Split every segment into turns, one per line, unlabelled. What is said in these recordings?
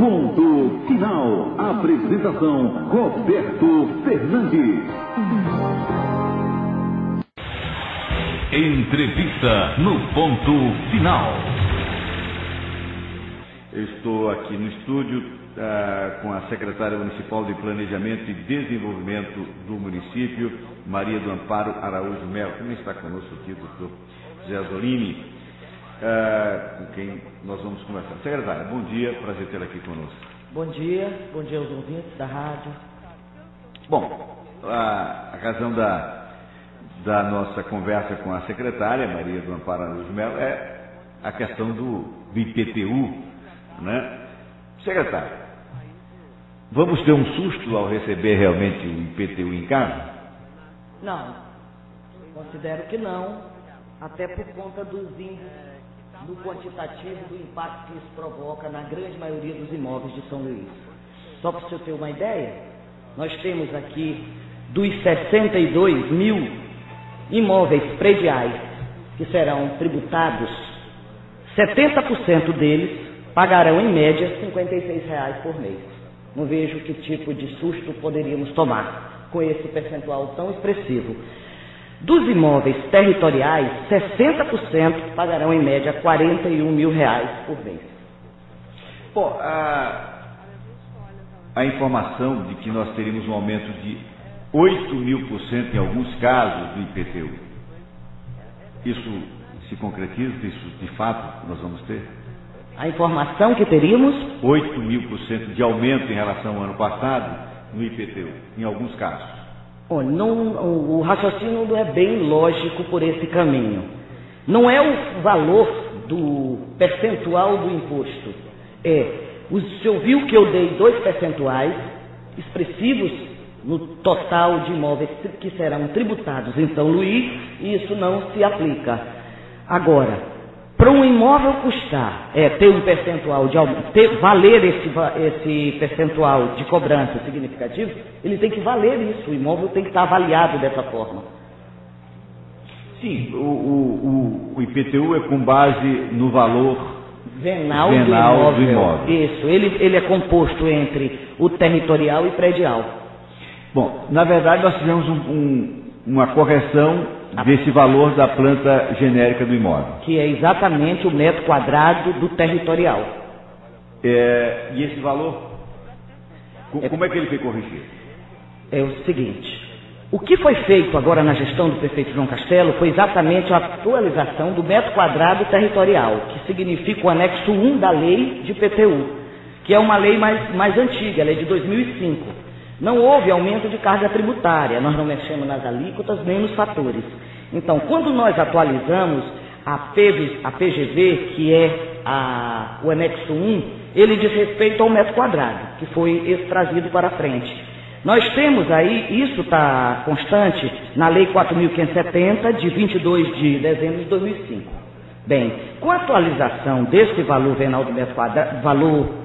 Ponto Final. Apresentação Roberto Fernandes. Entrevista no Ponto Final.
Eu estou aqui no estúdio com a secretária municipal de Planejamento e Desenvolvimento do município, Maria do Amparo Araújo Melo. Também está conosco aqui o doutor Zé Zolini, com quem nós vamos conversar. Secretária, bom dia, prazer tê-la aqui conosco.
Bom dia aos ouvintes da rádio.
Bom, a razão da nossa conversa com a secretária, Maria do Amparo Araújo Melo, é a questão do IPTU, né? Secretária, vamos ter um susto ao receber realmente o IPTU em casa?
Não, considero que não, até por conta dos índices, do quantitativo, do impacto que isso provoca na grande maioria dos imóveis de São Luís. Só para o senhor ter uma ideia, nós temos aqui dos 62 mil imóveis prediais que serão tributados, 70% deles pagarão em média R$ 56 por mês. Não vejo que tipo de susto poderíamos tomar com esse percentual tão expressivo. Dos imóveis territoriais, 60% pagarão em média R$ 41 mil por mês.
Bom, a informação de que nós teríamos um aumento de 8.000% em alguns casos do IPTU, isso se concretiza? Isso de fato nós vamos ter?
A informação que teríamos?
8.000% de aumento em relação ao ano passado no IPTU, em alguns casos.
O raciocínio não é bem lógico por esse caminho. Não é o valor do percentual do imposto. O senhor viu que eu dei 2 percentuais expressivos no total de imóveis que serão tributados em São Luís, e isso não se aplica. Agora, para um imóvel custar, ter um percentual de valer esse percentual de cobrança significativo, ele tem que valer isso, o imóvel tem que estar avaliado dessa forma.
Sim, o IPTU é com base no valor
venal do imóvel. Isso, ele é composto entre o territorial e predial.
Bom, na verdade nós fizemos uma correção desse valor da planta genérica do imóvel.
Que é exatamente o metro quadrado do territorial.
E esse valor, como é que ele foi corrigido?
É o seguinte, o que foi feito agora na gestão do prefeito João Castelo foi exatamente a atualização do metro quadrado territorial, que significa o anexo 1 da lei de IPTU, que é uma lei mais antiga, a lei de 2005. Não houve aumento de carga tributária, nós não mexemos nas alíquotas nem nos fatores. Então, quando nós atualizamos a PGV, que é o anexo 1, ele diz respeito ao metro quadrado, que foi trazido para frente. Nós temos aí, isso está constante, na Lei 4.570, de 22 de dezembro de 2005. Bem, com a atualização desse valor venal do metro quadrado,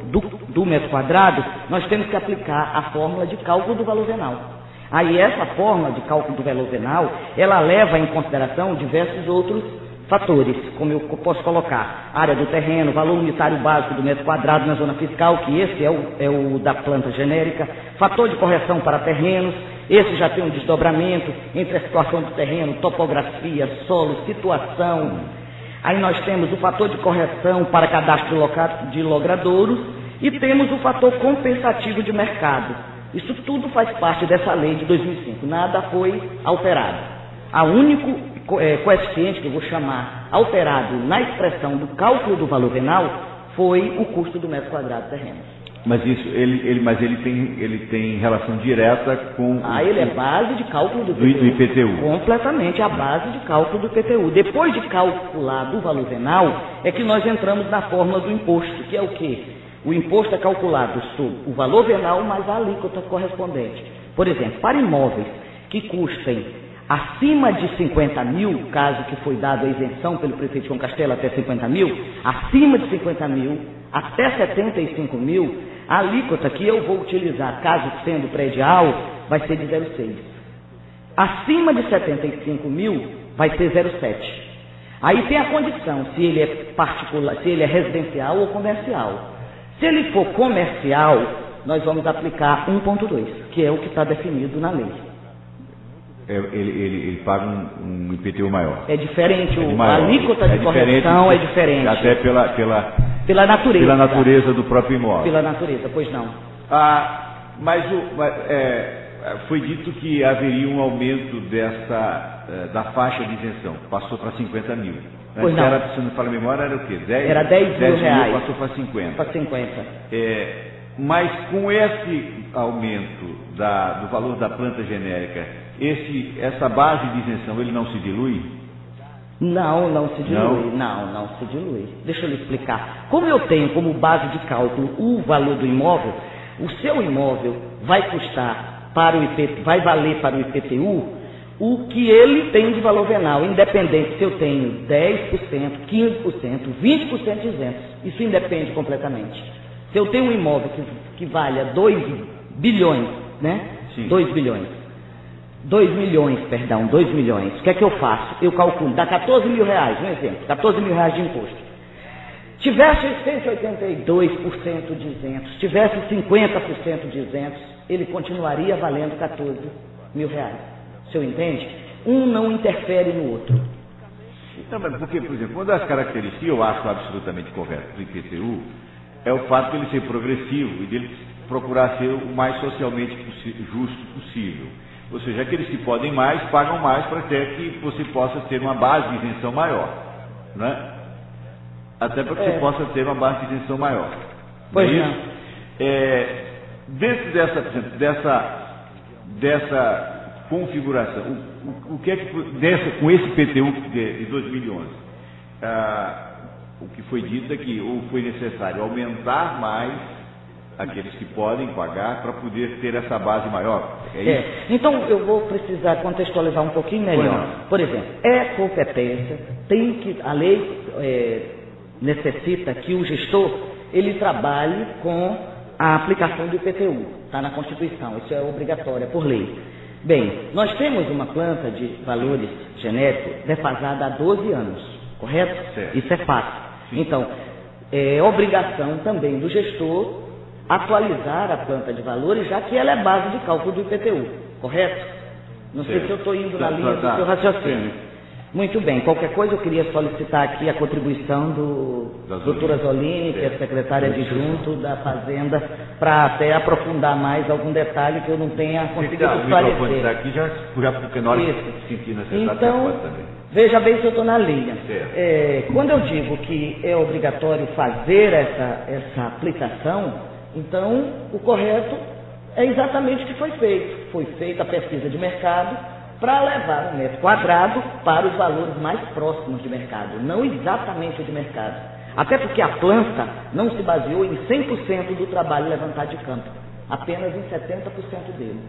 do metro quadrado, nós temos que aplicar a fórmula de cálculo do valor venal. Aí essa fórmula de cálculo do valor venal, ela leva em consideração diversos outros fatores, como eu posso colocar, área do terreno, valor unitário básico do metro quadrado na zona fiscal, que esse é o da planta genérica, fator de correção para terrenos, esse já tem um desdobramento entre a situação do terreno, topografia, solo, situação. Aí nós temos o fator de correção para cadastro de logradouros e temos o fator compensativo de mercado. Isso tudo faz parte dessa lei de 2005, nada foi alterado. A único coeficiente que eu vou chamar alterado na expressão do cálculo do valor venal foi o custo do metro quadrado terreno.
Mas isso, ele tem relação direta com...
ele é base de cálculo do
IPTU.
Completamente a base de cálculo do IPTU. Depois de calcular do valor venal, é que nós entramos na fórmula do imposto, que é o quê? O imposto é calculado sobre o valor venal mais a alíquota correspondente. Por exemplo, para imóveis que custem acima de 50 mil, caso que foi dada a isenção pelo prefeito João Castelo até 50 mil, acima de 50 mil, até 75 mil, a alíquota que eu vou utilizar, caso sendo predial, vai ser de 0,6. Acima de 75 mil, vai ser 0,7. Aí tem a condição, se ele é particular, se ele é residencial ou comercial. Se ele for comercial, nós vamos aplicar 1,2, que é o que está definido na lei.
Ele paga um IPTU maior.
É diferente, a alíquota de correção é diferente.
Até
pela natureza.
Pela natureza do próprio imóvel.
Pela natureza, pois não.
Mas foi dito que haveria um aumento da faixa de isenção. Passou para 50 mil.
Pois não.
Se não fala a memória, era o quê?
Era 10 mil reais.
Passou para 50.
Para 50.
Mas com esse aumento do valor da planta genérica, essa base de isenção, ele não se dilui?
Não se dilui. Não se dilui. Deixa eu lhe explicar. Como eu tenho como base de cálculo o valor do imóvel, o seu imóvel vai custar vai valer para o IPTU o que ele tem de valor venal, independente se eu tenho 10%, 15%, 20% de isentos. Isso independe completamente. Se eu tenho um imóvel que valha 2 bilhões, né?
Sim.
2 milhões, o que é que eu faço? Eu calculo, dá 14 mil reais, um exemplo, 14 mil reais de imposto. Tivesse 182% de isentos, tivesse 50% de isentos, ele continuaria valendo 14 mil reais. O senhor entende? Um não interfere no outro.
Não, mas porque, por exemplo, uma das características que eu acho absolutamente correto do IPTU é o fato de ele ser progressivo e de ele procurar ser o mais socialmente justo possível. Ou seja, aqueles que podem mais, pagam mais para até que você possa ter uma base de isenção maior. Né? Até para que você possa ter uma base de isenção maior.
Pois não.
Dentro dessa configuração, o que é que com esse IPTU de 2011, o que foi dito é que ou foi necessário aumentar mais aqueles que podem pagar para poder ter essa base maior. É isso?
Então eu vou precisar contextualizar um pouquinho melhor. Por exemplo, competência, a lei necessita que o gestor ele trabalhe com a aplicação do IPTU, está na Constituição, isso é obrigatório, é por lei. Bem, nós temos uma planta de valores genéricos defasada há 12 anos, correto?
Certo.
Isso é fato.
Sim.
Então, é obrigação também do gestor atualizar a planta de valores, já que ela é base de cálculo do IPTU, correto? Não sei se eu estou indo na linha do seu raciocínio. Muito bem, qualquer coisa eu queria solicitar aqui a contribuição da doutora Zolini, que é secretária adjunto da Fazenda, para até aprofundar mais algum detalhe que eu não tenha conseguido esclarecer.
O microfone está aqui, já porque na hora que sentir necessário,
então,
pode também.
Veja bem se eu estou na linha. Quando eu digo que é obrigatório fazer essa aplicação, então o correto é exatamente o que foi feito. Foi feita a pesquisa de mercado para levar o metro quadrado para os valores mais próximos de mercado, não exatamente o de mercado. Até porque a planta não se baseou em 100% do trabalho levantado de campo, apenas em 70% dele.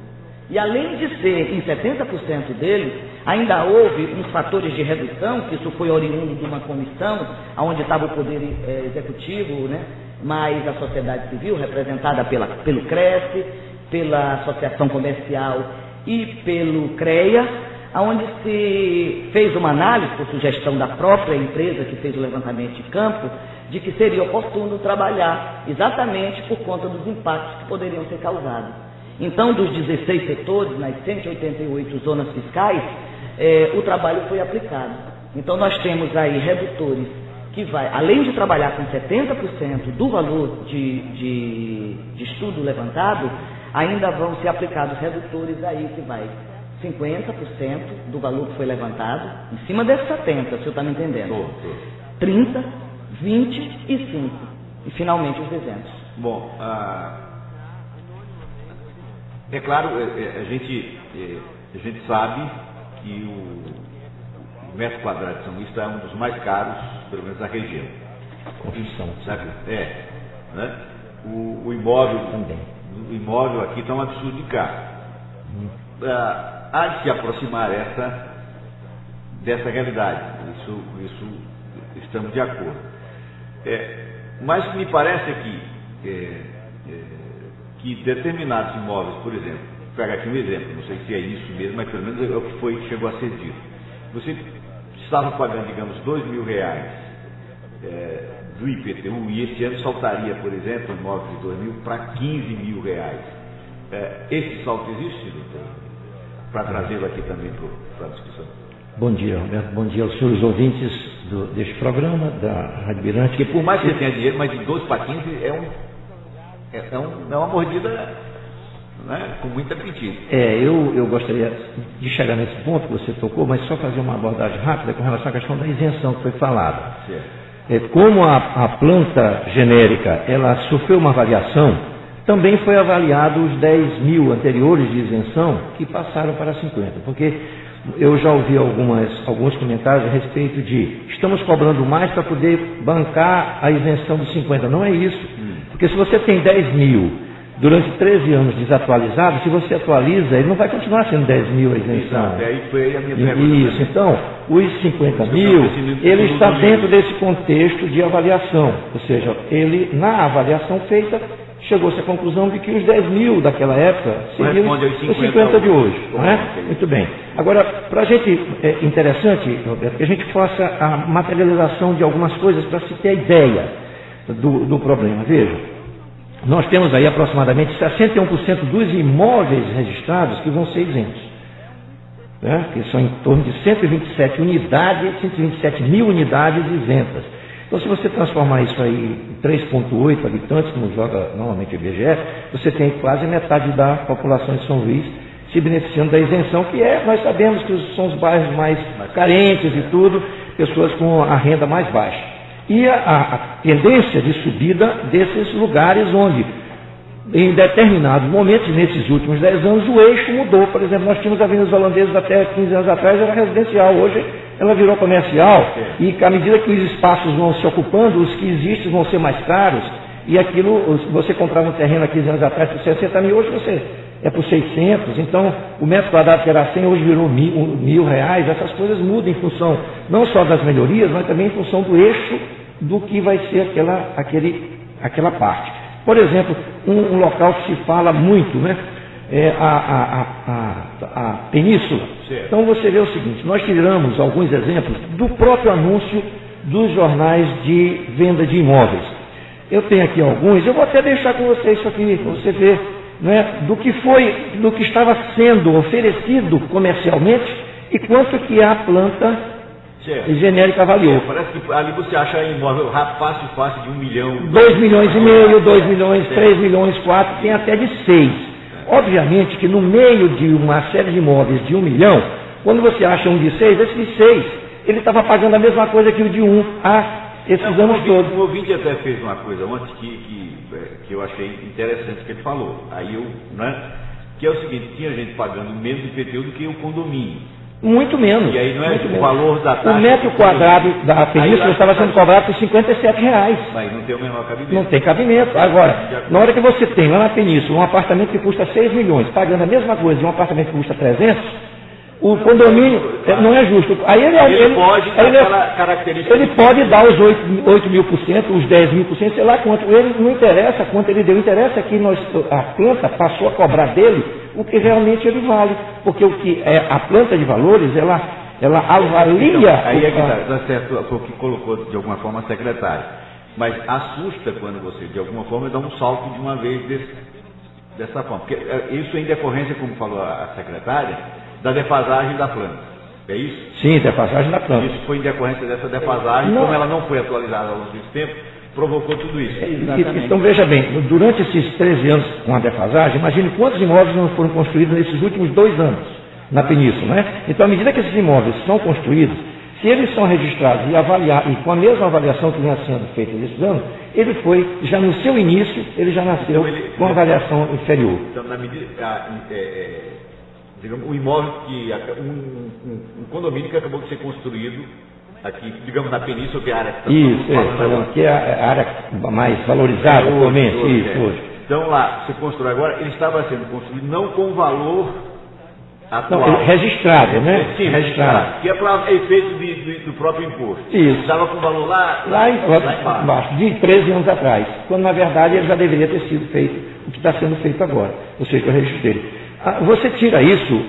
E além de ser em 70% dele, ainda houve uns fatores de redução, que isso foi oriundo de uma comissão, onde estava o Poder Executivo, né, mais a sociedade civil, representada pelo CRES, pela Associação Comercial e pelo CREA, onde se fez uma análise, por sugestão da própria empresa que fez o levantamento de campo, de que seria oportuno trabalhar exatamente por conta dos impactos que poderiam ser causados. Então, dos 16 setores, nas 188 zonas fiscais, o trabalho foi aplicado. Então, nós temos aí redutores que vai, além de trabalhar com 70% do valor de estudo levantado, ainda vão ser aplicados redutores aí que vai 50% do valor que foi levantado, em cima desses 70%, se o senhor está me entendendo. 30%, 20% e 5%. E finalmente os isentos.
Bom, é claro, a gente sabe que o metro quadrado de São Luís é um dos mais caros, pelo menos na região.
Confissão.
Sabe? Né? O imóvel também. O imóvel aqui está um absurdo de caro. Há de se aproximar dessa realidade. Isso estamos de acordo. Mas me parece que determinados imóveis, por exemplo, vou pegar aqui um exemplo, não sei se é isso mesmo, mas pelo menos é o que chegou a ser dito. Você estava pagando, digamos, R$2.000 do IPTU, e esse ano saltaria, por exemplo, um imóvel de 2 mil para 15 mil reais. Esse salto existe, doutor? Para trazê-lo aqui também para a discussão.
Bom dia, Roberto. Bom dia aos senhores ouvintes deste programa, da Rádio Mirante.
Porque por mais que você tenha dinheiro, mas de 12 para 15 é uma mordida, né, com muito apetite.
Eu gostaria de chegar nesse ponto que você tocou, mas só fazer uma abordagem rápida com relação à questão da isenção que foi falada. Como a planta genérica ela sofreu uma avaliação, também foi avaliado os 10 mil anteriores de isenção que passaram para 50, porque eu já ouvi alguns comentários a respeito de estamos cobrando mais para poder bancar a isenção dos 50. Não é isso, porque se você tem 10 mil durante 13 anos desatualizado, se você atualiza, ele não vai continuar sendo 10 mil a isenção.
Aí foi a minha pergunta.
Isso, então, os 50 mil, ele está dentro desse contexto de avaliação, ou seja, ele, na avaliação feita, chegou-se à conclusão de que os 10 mil daquela época seriam os 50 de hoje. Não é? Muito bem. Agora, para a gente, é interessante, Roberto, que a gente faça a materialização de algumas coisas para se ter a ideia do problema. Veja, nós temos aí aproximadamente 61% dos imóveis registrados que vão ser isentos, né? Que são em torno de 127 mil unidades isentas. Então, se você transformar isso aí em 3,8 habitantes, como joga normalmente o IBGE, você tem quase metade da população de São Luís se beneficiando da isenção, que nós sabemos que são os bairros mais carentes e tudo, pessoas com a renda mais baixa. E a tendência de subida desses lugares onde, em determinados momentos, nesses últimos 10 anos, o eixo mudou. Por exemplo, nós tínhamos avenidas holandesas até 15 anos atrás, era residencial, hoje ela virou comercial, e à medida que os espaços vão se ocupando, os que existem vão ser mais caros, e aquilo, você comprava um terreno há 15 anos atrás por 60 mil, hoje você é por 600, então o metro quadrado que era 100, hoje virou R$1.000, essas coisas mudam em função não só das melhorias, mas também em função do eixo do que vai ser aquela parte. Por exemplo, um local que se fala muito, né? A Península. Então você vê o seguinte, nós tiramos alguns exemplos do próprio anúncio dos jornais de venda de imóveis. Eu tenho aqui alguns, eu vou até deixar com você isso aqui, para você ver, né, do que estava sendo oferecido comercialmente e quanto que a planta genérica avaliou.
Parece que ali você acha imóvel fácil de 1 milhão.
2 milhões e meio, 2 milhões, 3 milhões, 4, tem até de 6. Obviamente que no meio de uma série de imóveis de 1 milhão, quando você acha um de 6, esse de 6, ele estava pagando a mesma coisa que o de 1 esses anos todos.
O ouvinte até fez uma coisa ontem que eu achei interessante que ele falou. Que é o seguinte, tinha gente pagando menos IPTU do que o condomínio.
Muito menos.
E aí não é o valor da taxa.
O metro quadrado da Península estava sendo cobrado por R$57.
Mas não tem o menor cabimento.
Não tem cabimento. Agora, na hora que você tem lá na Península um apartamento que custa 6 milhões, pagando a mesma coisa de um apartamento que custa 300, o condomínio não é justo. Aí ele pode dar os 8 mil por cento, os 10 mil por cento, sei lá quanto. Ele não interessa quanto ele deu, interessa que a planta passou a cobrar dele o que realmente ele vale. Porque o que a planta de valores, ela avalia.
Então, aí é que está certo, foi o que colocou de alguma forma a secretária. Mas assusta quando você, de alguma forma, dá um salto de uma vez dessa forma. Porque isso em decorrência, como falou a secretária, da defasagem da planta. É isso?
Sim, defasagem da planta.
Isso foi em decorrência dessa defasagem, como ela não foi atualizada ao longo desse tempo, provocou tudo isso.
Então veja bem, durante esses 13 anos com a defasagem, imagine quantos imóveis não foram construídos nesses últimos 2 anos na Península, né? Então, à medida que esses imóveis são construídos, se eles são registrados e com a mesma avaliação que vinha sendo feita nesses anos, ele foi, já no seu início, ele já nasceu com avaliação inferior.
Então, na medida digamos, um imóvel um condomínio que acabou de ser construído aqui, digamos, na Península, que é a área que
está que é a área mais valorizada atualmente. Hoje.
Então lá, você constrói agora, ele estava sendo construído não com valor atual.
Não, registrado, né?
Sim, registrado. Que é para efeito do próprio imposto.
Isso.
Estava com valor lá
embaixo, de 13 anos atrás, quando na verdade ele já deveria ter sido feito o que está sendo feito agora, ou seja, o registro dele. Você tira isso,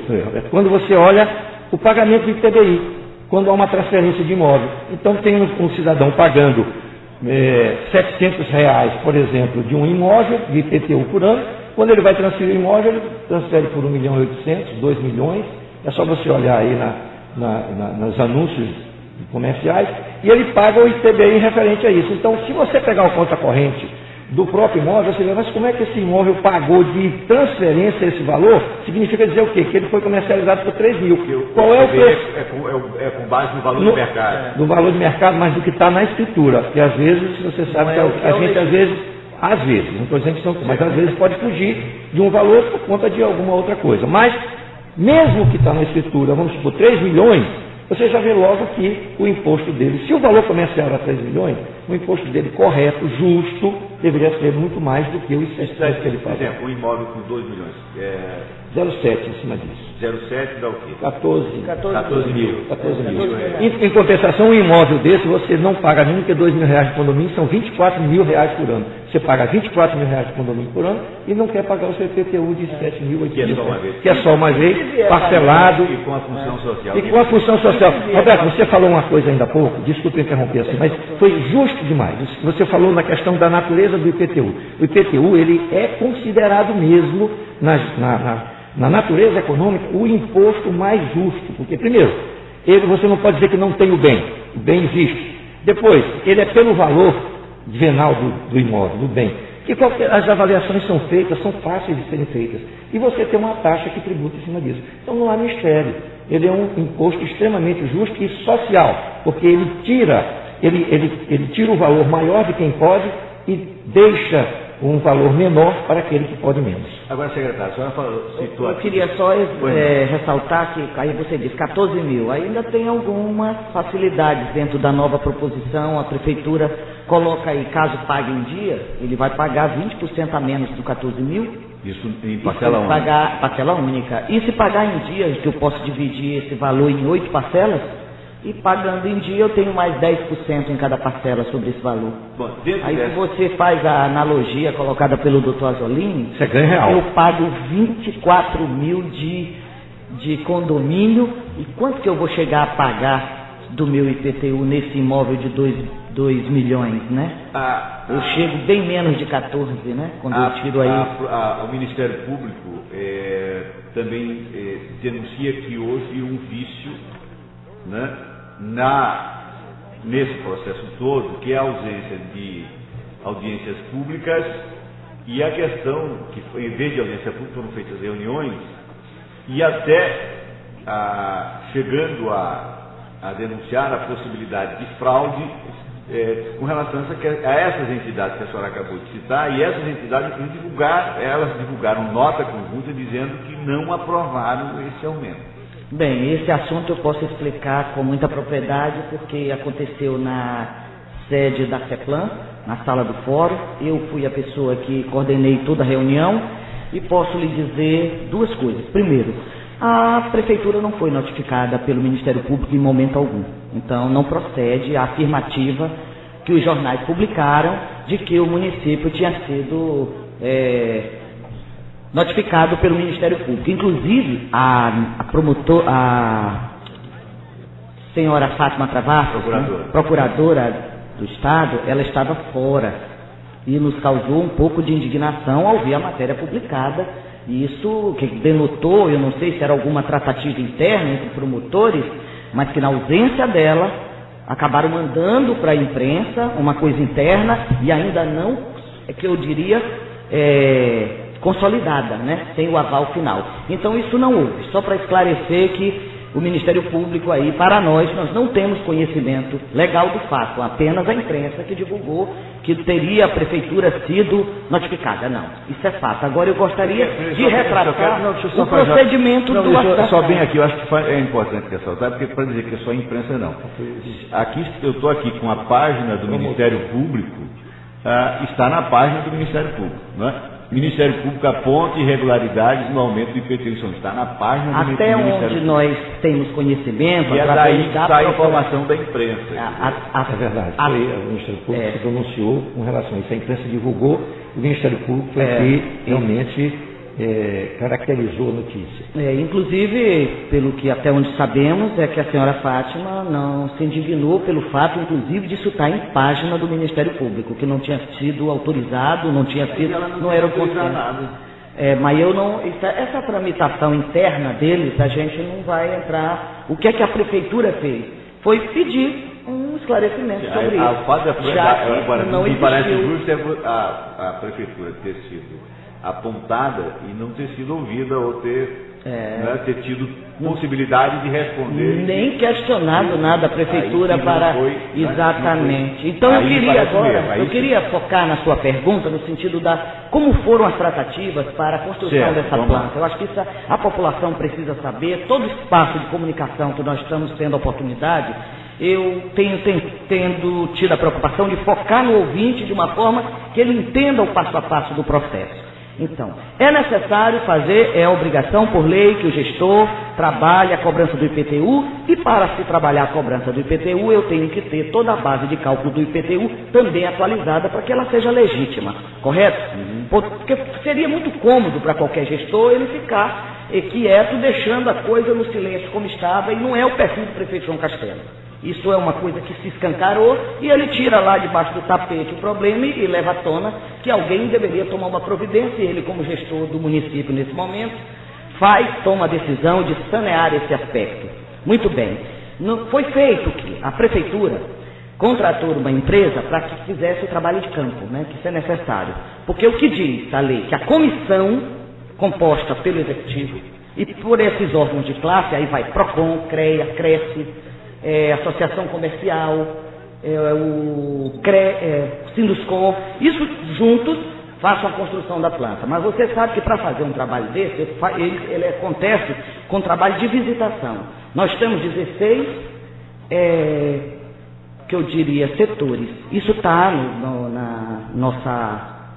quando você olha o pagamento do ITBI, quando há uma transferência de imóvel. Então tem um cidadão pagando R$700, por exemplo, de um imóvel de IPTU por ano. Quando ele vai transferir o imóvel, ele transfere por 1.800.000, 2 milhões. É só você olhar aí nos anúncios comerciais, e ele paga o ITBI referente a isso. Então, se você pegar o conta corrente do próprio imóvel, você vê, mas como é que esse imóvel pagou de transferência esse valor? Significa dizer o quê? Que ele foi comercializado por 3 mil. Qual é o preço?
É com base no valor do mercado.
Do valor do mercado, mas do que está na escritura. Porque às vezes, você sabe que a gente às vezes, não estou dizendo que são, mas às vezes pode fugir de um valor por conta de alguma outra coisa. Mas, mesmo que está na escritura, vamos supor, 3 milhões, você já vê logo que o imposto dele, se o valor comercial era 3 milhões, o imposto dele correto, justo, deveria ser muito mais do que o ICMS que ele paga.
Por exemplo, um imóvel com 2 milhões.
0,7 em cima disso.
0,7 dá o quê?
14 mil.
É.
Em compensação, um imóvel desse, você não paga nem que R$2 mil de condomínio, são R$24 mil por ano. Você paga R$24 mil de condomínio por ano e não quer pagar o seu IPTU de 7.800. Que é só uma vez, parcelado.
E com a função social.
E com a função social. Roberto, você falou uma coisa ainda há pouco, desculpe interromper assim, mas foi justo demais. Você falou na questão da natureza do IPTU. O IPTU, ele é considerado mesmo, na natureza econômica, o imposto mais justo. Porque, primeiro, você não pode dizer que não tem o bem existe. Depois, ele é pelo valor venal do imóvel, do bem. E as avaliações são feitas, são fáceis de serem feitas. E você tem uma taxa que tributa em cima disso. Então não há mistério. Ele é um imposto extremamente justo e social, porque ele tira o valor maior de quem pode e deixa um valor menor para aquele que pode menos.
Agora, secretário, a senhora citou
aqui. Eu queria só ressaltar que aí você diz 14 mil, ainda tem algumas facilidades dentro da nova proposição. A prefeitura coloca aí, caso pague em dia, ele vai pagar 20% a menos do 14 mil.
Isso em parcela única.
Parcela única. E se pagar em dia, que eu posso dividir esse valor em 8 parcelas, e pagando em dia eu tenho mais 10% em cada parcela sobre esse valor.
Bom,
aí se você faz a analogia colocada pelo Dr. Azolini,
você ganha real.
Eu pago 24 mil de condomínio, e quanto que eu vou chegar a pagar do meu IPTU nesse imóvel de 2 milhões, né? Eu chego bem menos de 14, né? Quando eu tiro aí...
O Ministério Público também denuncia que houve um vício, né, nesse processo todo, que é a ausência de audiências públicas, e a questão que, em vez de audiência pública, foram feitas reuniões, e até chegando a denunciar a possibilidade de fraude com relação a essas entidades que a senhora acabou de citar, e essas entidades divulgaram nota conjunta dizendo que não aprovaram esse aumento.
Bem, esse assunto eu posso explicar com muita propriedade, porque aconteceu na sede da CEPLAN, na sala do fórum. Eu fui a pessoa que coordenei toda a reunião e posso lhe dizer duas coisas. Primeiro, a prefeitura não foi notificada pelo Ministério Público em momento algum. Então não procede a afirmativa que os jornais publicaram de que o município tinha sido notificado pelo Ministério Público. Inclusive, a senhora Fátima Travassos, procuradora do Estado, ela estava fora e nos causou um pouco de indignação ao ver a matéria publicada. E isso que denotou, eu não sei se era alguma tratativa interna entre promotores, mas que na ausência dela, acabaram mandando para a imprensa uma coisa interna e ainda não, que eu diria, consolidada, né? Sem o aval final. Então isso não houve. Só para esclarecer que o Ministério Público aí, para nós não temos conhecimento legal do fato, apenas a imprensa que divulgou que teria a prefeitura sido notificada. Não, isso é fato. Agora eu gostaria de retratar o procedimento do assunto.
Só bem aqui, eu acho que é importante ressaltar, porque para dizer que é só a imprensa, não. Aqui, eu estou aqui com a página do Ministério Público, está na página do Ministério Público, não é? Ministério Público aponta irregularidades no aumento do IPTU. Está na página do
Até
Ministério
onde
Público.
Nós temos conhecimento,
e é daí que sai a informação da imprensa.
É verdade. O Ministério Público se pronunciou com relação a isso. A imprensa divulgou, o Ministério Público foi que realmente caracterizou a notícia.
Inclusive, pelo que até onde sabemos, é que a senhora Fátima não se indignou pelo fato, inclusive, disso estar em página do Ministério Público, que não tinha sido autorizado, não tinha sido, não era o consenso. Mas eu não, essa tramitação interna deles, a gente não vai entrar. O que é que a prefeitura fez? Foi pedir um esclarecimento sobre isso.
Agora, não me parece justo a prefeitura ter sido apontada e não ter sido ouvida ou ter tido possibilidade de responder.
Nem questionado nada a prefeitura para... Exatamente. Então eu queria focar na sua pergunta no sentido da como foram as tratativas para a construção dessa planta. Eu acho que isso a população precisa saber. Todo espaço de comunicação que nós estamos tendo a oportunidade, eu tenho tido a preocupação de focar no ouvinte de uma forma que ele entenda o passo a passo do processo. Então, é necessário fazer, é obrigação por lei que o gestor trabalhe a cobrança do IPTU, e para se trabalhar a cobrança do IPTU, eu tenho que ter toda a base de cálculo do IPTU também atualizada para que ela seja legítima, correto? Porque seria muito cômodo para qualquer gestor ele ficar quieto, deixando a coisa no silêncio como estava, e não é o perfil do prefeito João Castelo. Isso é uma coisa que se escancarou e ele tira lá debaixo do tapete o problema e leva à tona que alguém deveria tomar uma providência, e ele, como gestor do município nesse momento, toma a decisão de sanear esse aspecto. Muito bem. Foi feito que a prefeitura contratou uma empresa para que fizesse o trabalho de campo, né, que isso é necessário. Porque o que diz a lei? Que a comissão composta pelo executivo e por esses órgãos de classe, aí vai PROCON, CREA, CRECE, Associação Comercial, o Sinduscom, isso juntos façam a construção da planta. Mas você sabe que para fazer um trabalho desse, ele acontece com trabalho de visitação. Nós temos 16, que eu diria, setores. Isso está na nossa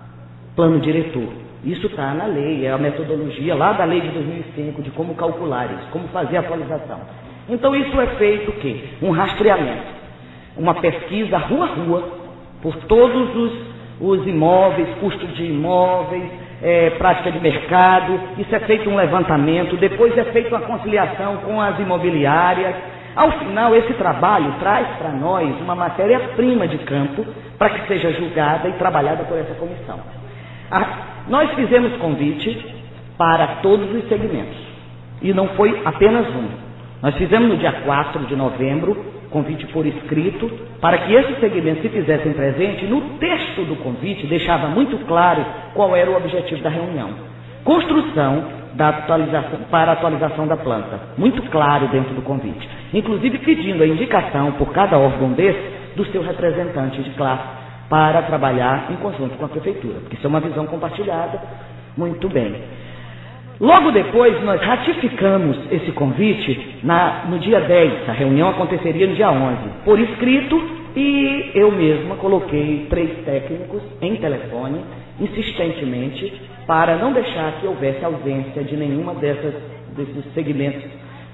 plano diretor. Isso está na lei, é a metodologia lá da lei de 2005, de como calcular isso, como fazer a atualização. Então isso é feito o quê? Um rastreamento, uma pesquisa rua a rua, por todos os imóveis, custo de imóveis, prática de mercado. Isso é feito um levantamento, depois é feita uma conciliação com as imobiliárias. Ao final, esse trabalho traz para nós uma matéria-prima de campo para que seja julgada e trabalhada por essa comissão. Nós fizemos convite para todos os segmentos, e não foi apenas um. Nós fizemos no dia 4 de novembro, convite por escrito, para que esses segmentos se fizessem presente. No texto do convite deixava muito claro qual era o objetivo da reunião. Construção para a atualização da planta. Muito claro dentro do convite. Inclusive pedindo a indicação por cada órgão desse do seu representante de classe para trabalhar em conjunto com a prefeitura, porque isso é uma visão compartilhada. Muito bem. Logo depois, nós ratificamos esse convite no dia 10, a reunião aconteceria no dia 11, por escrito, e eu mesma coloquei 3 técnicos em telefone, insistentemente, para não deixar que houvesse ausência de nenhuma desses segmentos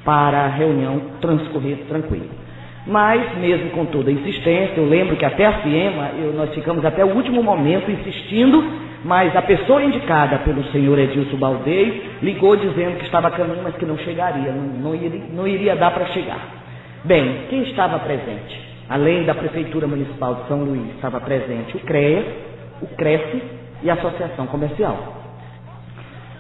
para a reunião transcorrer tranquila. Mas, mesmo com toda a insistência, eu lembro que até a CIEMA, nós ficamos até o último momento insistindo, mas a pessoa indicada pelo senhor Edilson Baldei ligou dizendo que estava a caminho, mas que não chegaria, não iria dar para chegar. Bem, quem estava presente? Além da Prefeitura Municipal de São Luís, estava presente o CREA, o CRECE e a Associação Comercial.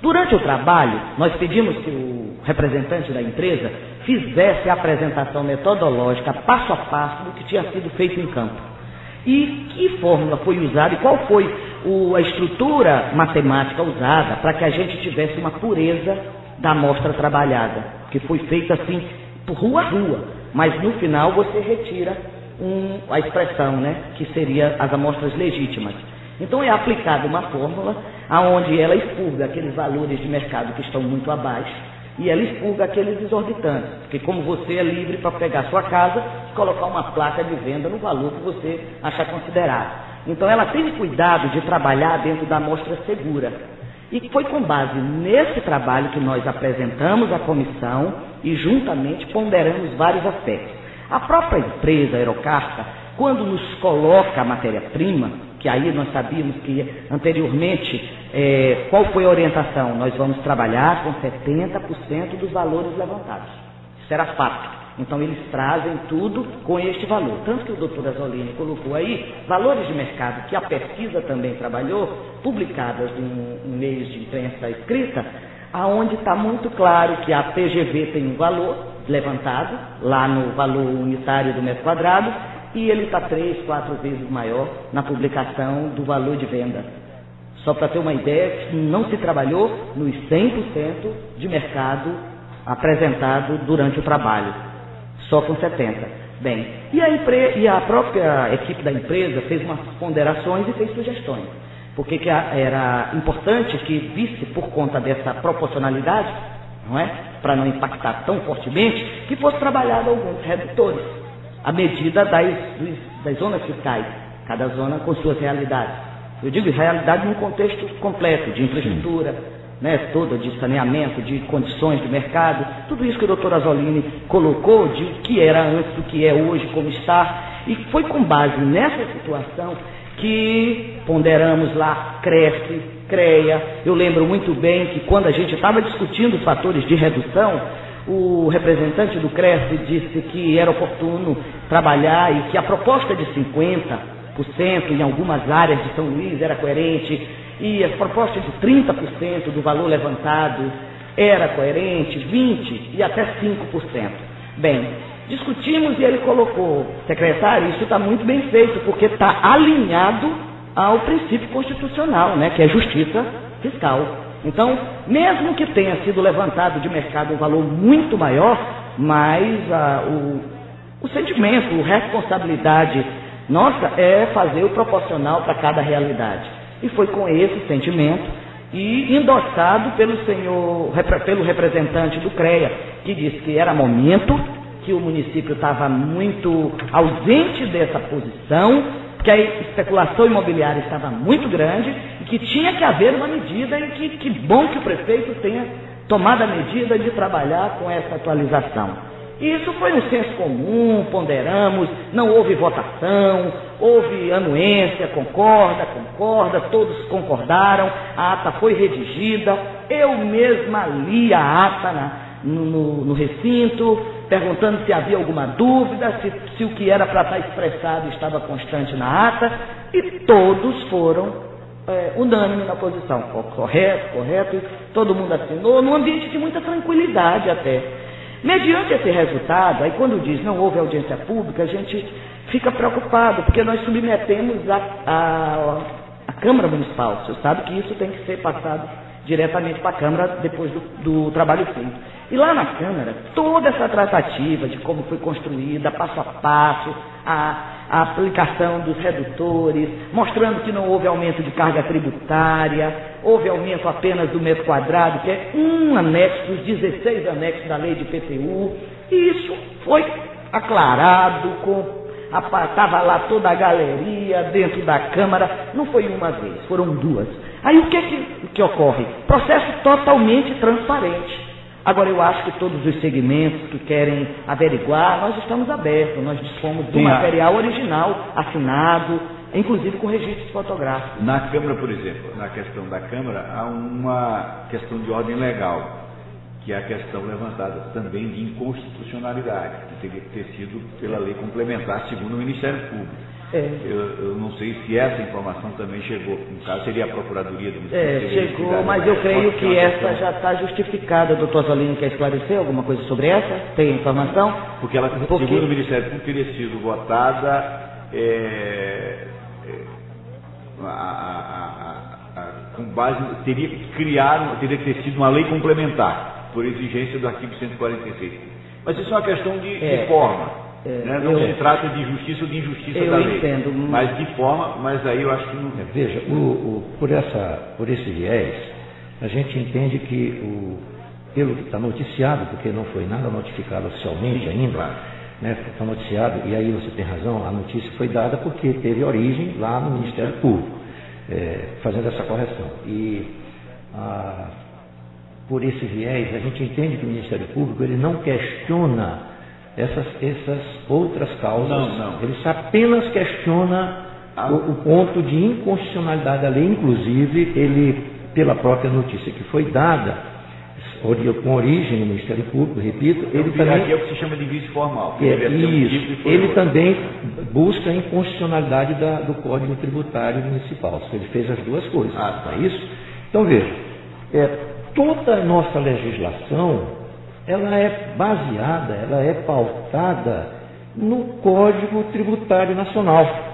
Durante o trabalho, nós pedimos que o representante da empresa fizesse a apresentação metodológica, passo a passo, do que tinha sido feito em campo. E que fórmula foi usada e qual foi a estrutura matemática usada para que a gente tivesse uma pureza da amostra trabalhada, que foi feita assim, por rua a rua, mas no final você retira a expressão, né, que seria as amostras legítimas. Então é aplicada uma fórmula onde ela expurga aqueles valores de mercado que estão muito abaixo e ela expurga aqueles exorbitantes, porque como você é livre para pegar sua casa e colocar uma placa de venda no valor que você achar considerável. Então ela tem cuidado de trabalhar dentro da amostra segura. E foi com base nesse trabalho que nós apresentamos à comissão e juntamente ponderamos vários aspectos. A própria empresa Aerocarta, quando nos coloca a matéria-prima, que aí nós sabíamos que anteriormente qual foi a orientação? Nós vamos trabalhar com 70% dos valores levantados. Isso era fato. Então, eles trazem tudo com este valor. Tanto que o doutor Azzolini colocou aí valores de mercado, que a pesquisa também trabalhou, publicadas em meios de imprensa escrita, aonde está muito claro que a PGV tem um valor levantado, lá no valor unitário do metro quadrado, e ele está 3, 4 vezes maior na publicação do valor de venda. Só para ter uma ideia, não se trabalhou nos 100% de mercado apresentado durante o trabalho, só com 70%. Bem, e a própria equipe da empresa fez umas ponderações e fez sugestões. Porque que era importante que visse, por conta dessa proporcionalidade, não é? Para não impactar tão fortemente, que fosse trabalhado alguns redutores, à medida das zonas fiscais, cada zona com suas realidades. Eu digo realidade num contexto completo, de infraestrutura, né, toda, de saneamento, de condições de mercado, tudo isso que o doutor Azzolini colocou, de o que era antes, do que é hoje, como está, e foi com base nessa situação que ponderamos lá CREF, CREA. Eu lembro muito bem que quando a gente estava discutindo os fatores de redução, o representante do CREF disse que era oportuno trabalhar e que a proposta de 50% em algumas áreas de São Luís era coerente, e a proposta de 30% do valor levantado era coerente, 20% e até 5%. Bem, discutimos e ele colocou: secretário, isso está muito bem feito, porque está alinhado ao princípio constitucional, né, que é justiça fiscal. Então, mesmo que tenha sido levantado de mercado um valor muito maior, mas o sentimento, a responsabilidade nossa é fazer o proporcional para cada realidade. E foi com esse sentimento e endossado pelo representante do CREA, que disse que era momento, que o município estava muito ausente dessa posição, que a especulação imobiliária estava muito grande e que tinha que haver uma medida, e que bom que o prefeito tenha tomado a medida de trabalhar com essa atualização. E isso foi um senso comum, ponderamos, não houve votação, houve anuência, concorda, todos concordaram, a ata foi redigida, eu mesma li a ata no recinto, perguntando se havia alguma dúvida, se o que era para estar expressado estava constante na ata, e todos foram unânimes na posição, correto, todo mundo assinou, num ambiente de muita tranquilidade até. Mediante esse resultado, aí quando diz não houve audiência pública, a gente fica preocupado, porque nós submetemos a Câmara Municipal. Você sabe que isso tem que ser passado diretamente para a Câmara depois do trabalho feito. E lá na Câmara, toda essa tratativa de como foi construída, passo a passo, a aplicação dos redutores, mostrando que não houve aumento de carga tributária, houve aumento apenas do metro quadrado, que é um anexo dos 16 anexos da lei de IPTU, e isso foi aclarado, estava lá toda a galeria dentro da Câmara, não foi uma vez, foram duas. Aí o que ocorre? Processo totalmente transparente. Agora, eu acho que todos os segmentos que querem averiguar, nós estamos abertos, nós dispomos do material original, assinado, inclusive com registros fotográficos.
Na Câmara, por exemplo, na questão da Câmara, há uma questão de ordem legal, que é a questão levantada também de inconstitucionalidade, que teria que ter sido pela lei complementar, segundo o Ministério Público. Eu não sei se essa informação também chegou, no caso seria a Procuradoria do Ministério.
Chegou, mas eu creio que essa já está justificada. Doutor Azzolini quer esclarecer alguma coisa sobre essa? Tem informação?
Porque ela, segundo o Ministério Público, teria sido votada com base, teria que ter sido uma lei complementar, por exigência do artigo 146. Mas isso é uma questão de forma. Não se trata de justiça ou de injustiça da lei,
entendo,
mas de forma, mas aí eu acho que não...
Veja, por esse viés, a gente entende que pelo que está noticiado, porque não foi nada notificado oficialmente ainda, né, está noticiado, e aí você tem razão, a notícia foi dada porque teve origem lá no Ministério Público, fazendo essa correção. E por esse viés, a gente entende que o Ministério Público ele não questiona essas outras causas.
Não.
Ele apenas questiona o ponto de inconstitucionalidade da lei. Inclusive, ele pela própria notícia que foi dada, com origem no Ministério Público, repito, ele também...
Aqui é o que se chama de vício formal.
Ele também busca a inconstitucionalidade do Código Tributário Municipal. Ele fez as duas coisas, é isso? Então, veja, toda a nossa legislação, ela é baseada, ela é pautada no Código Tributário Nacional.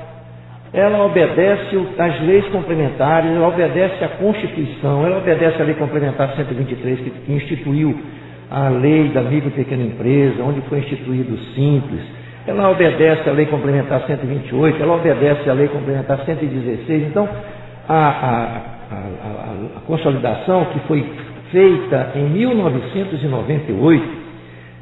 Ela obedece às leis complementares, ela obedece à Constituição, ela obedece à Lei Complementar 123, que instituiu a lei da micro e pequena empresa, onde foi instituído o Simples, ela obedece à Lei Complementar 128, ela obedece à Lei Complementar 116. Então, a consolidação que foi feita em 1998,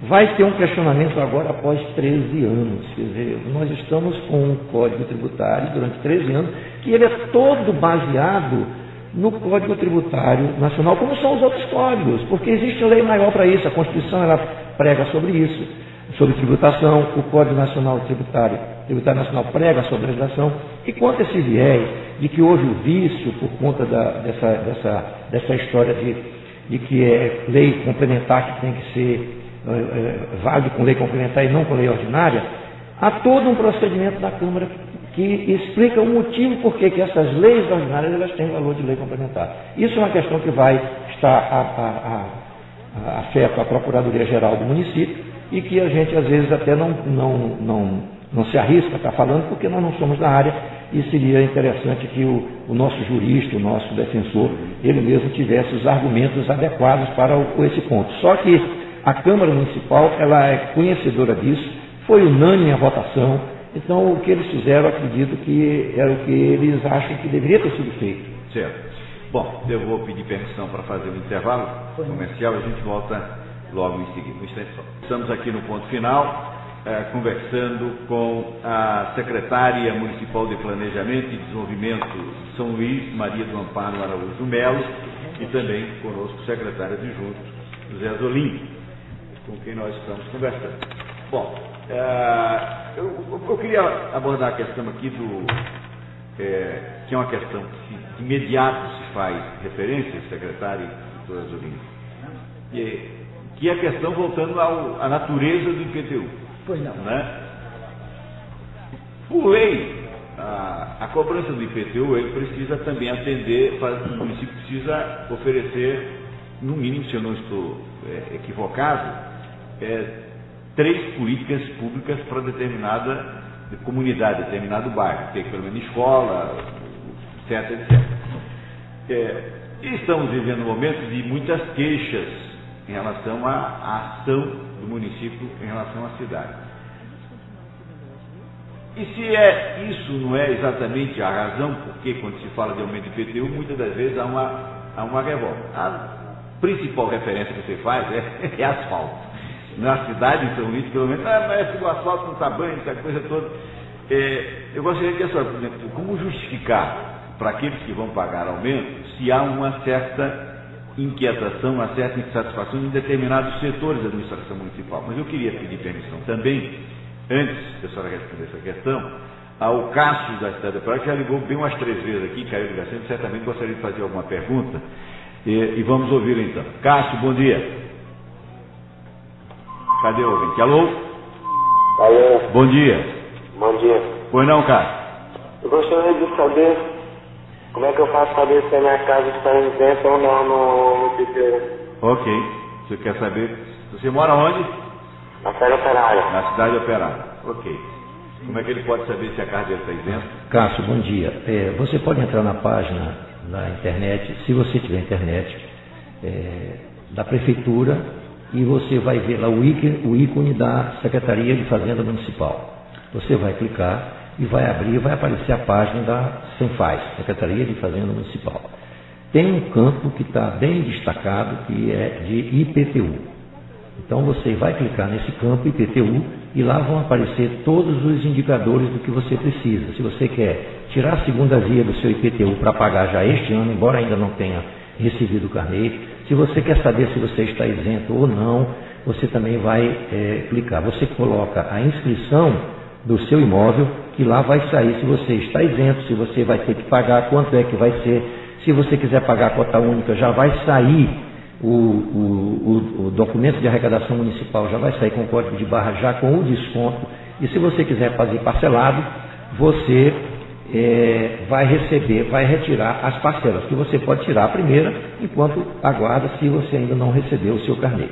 vai ter um questionamento agora após 13 anos. Quer dizer, nós estamos com um Código Tributário durante 13 anos, que ele é todo baseado no Código Tributário Nacional, como são os outros códigos, porque existe lei maior para isso, a Constituição ela prega sobre isso, sobre tributação, o Código Nacional Tributário Nacional prega sobre legislação, e quanto a esse viés de que houve o vício por conta dessa história de que é lei complementar que tem que ser válido com lei complementar e não com lei ordinária, há todo um procedimento da Câmara que explica o motivo por que essas leis ordinárias elas têm valor de lei complementar. Isso é uma questão que vai estar afeto à Procuradoria-Geral do município e que a gente às vezes até não se arrisca a estar falando porque nós não somos da área e seria interessante que o nosso jurista, o nosso defensor, ele mesmo tivesse os argumentos adequados para esse ponto. Só que a Câmara Municipal, ela é conhecedora disso, foi unânime a votação, então o que eles fizeram, acredito que era o que eles acham que deveria ter sido feito.
Certo. Bom, eu vou pedir permissão para fazer um intervalo comercial, a gente volta logo em seguida, um instante só. Estamos aqui no ponto final, conversando com a secretária municipal de Planejamento e Desenvolvimento de São Luís, Maria do Amparo Araújo Melo, e também conosco o secretário adjunto, José Zolim, com quem nós estamos conversando. Bom, eu queria abordar a questão aqui que é uma questão que de imediato se faz referência, secretário e doutora Zolim, que é a questão voltando à natureza do IPTU.
Pois não.
Né? Por lei, a cobrança do IPTU, ele precisa também atender, o município precisa oferecer, no mínimo, se eu não estou equivocado, 3 políticas públicas para determinada comunidade, determinado bairro, que é pelo menos escola, etc, etc. E estamos vivendo um momento de muitas queixas em relação à ação do município em relação à cidade. E se isso não é exatamente a razão, porque quando se fala de aumento de IPTU, muitas das vezes há uma revolta. A principal referência que você faz é asfalto. Na cidade de São Luís, pelo menos, mas o asfalto não está bem, essa coisa toda. Eu gostaria que a senhora, por exemplo, como justificar para aqueles que vão pagar aumento, se há uma certa inquietação, uma certa insatisfação em determinados setores da administração municipal. Mas eu queria pedir permissão também, antes da senhora responder essa questão, ao Cássio da cidade do Pará, que já ligou bem umas 3 vezes aqui, caiu ligação, certamente gostaria de fazer alguma pergunta, e vamos ouvi-lo então. Cássio, bom dia. Cadê o ouvinte? Alô?
Alô?
Bom dia.
Bom dia.
Pois não, Cássio?
Eu gostaria de saber como é que eu faço para saber se a minha casa está isenta ou não no IPTU.
Ok. Você quer saber? Você mora onde?
Na cidade operária.
Na cidade operária. Ok. Como é que ele pode saber se a casa dele está isenta?
Cássio, bom dia. Você pode entrar na página da internet, se você tiver internet, da Prefeitura, e você vai ver lá o ícone da Secretaria de Fazenda Municipal. Você vai clicar e vai abrir, vai aparecer a página da Senfaz, Secretaria de Fazenda Municipal. Tem um campo que está bem destacado, que é de IPTU. Então você vai clicar nesse campo IPTU e lá vão aparecer todos os indicadores do que você precisa. Se você quer tirar a segunda via do seu IPTU para pagar já este ano, embora ainda não tenha recebido o carnê, se você quer saber se você está isento ou não, você também vai clicar. Você coloca a inscrição do seu imóvel, que lá vai sair se você está isento, se você vai ter que pagar, quanto é que vai ser, Se você quiser pagar a cota única, já vai sair o documento de arrecadação municipal, já vai sair com o código de barra já com o desconto. E se você quiser fazer parcelado, você vai retirar as parcelas, que você pode tirar a primeira, enquanto aguarda se você ainda não recebeu o seu carnê.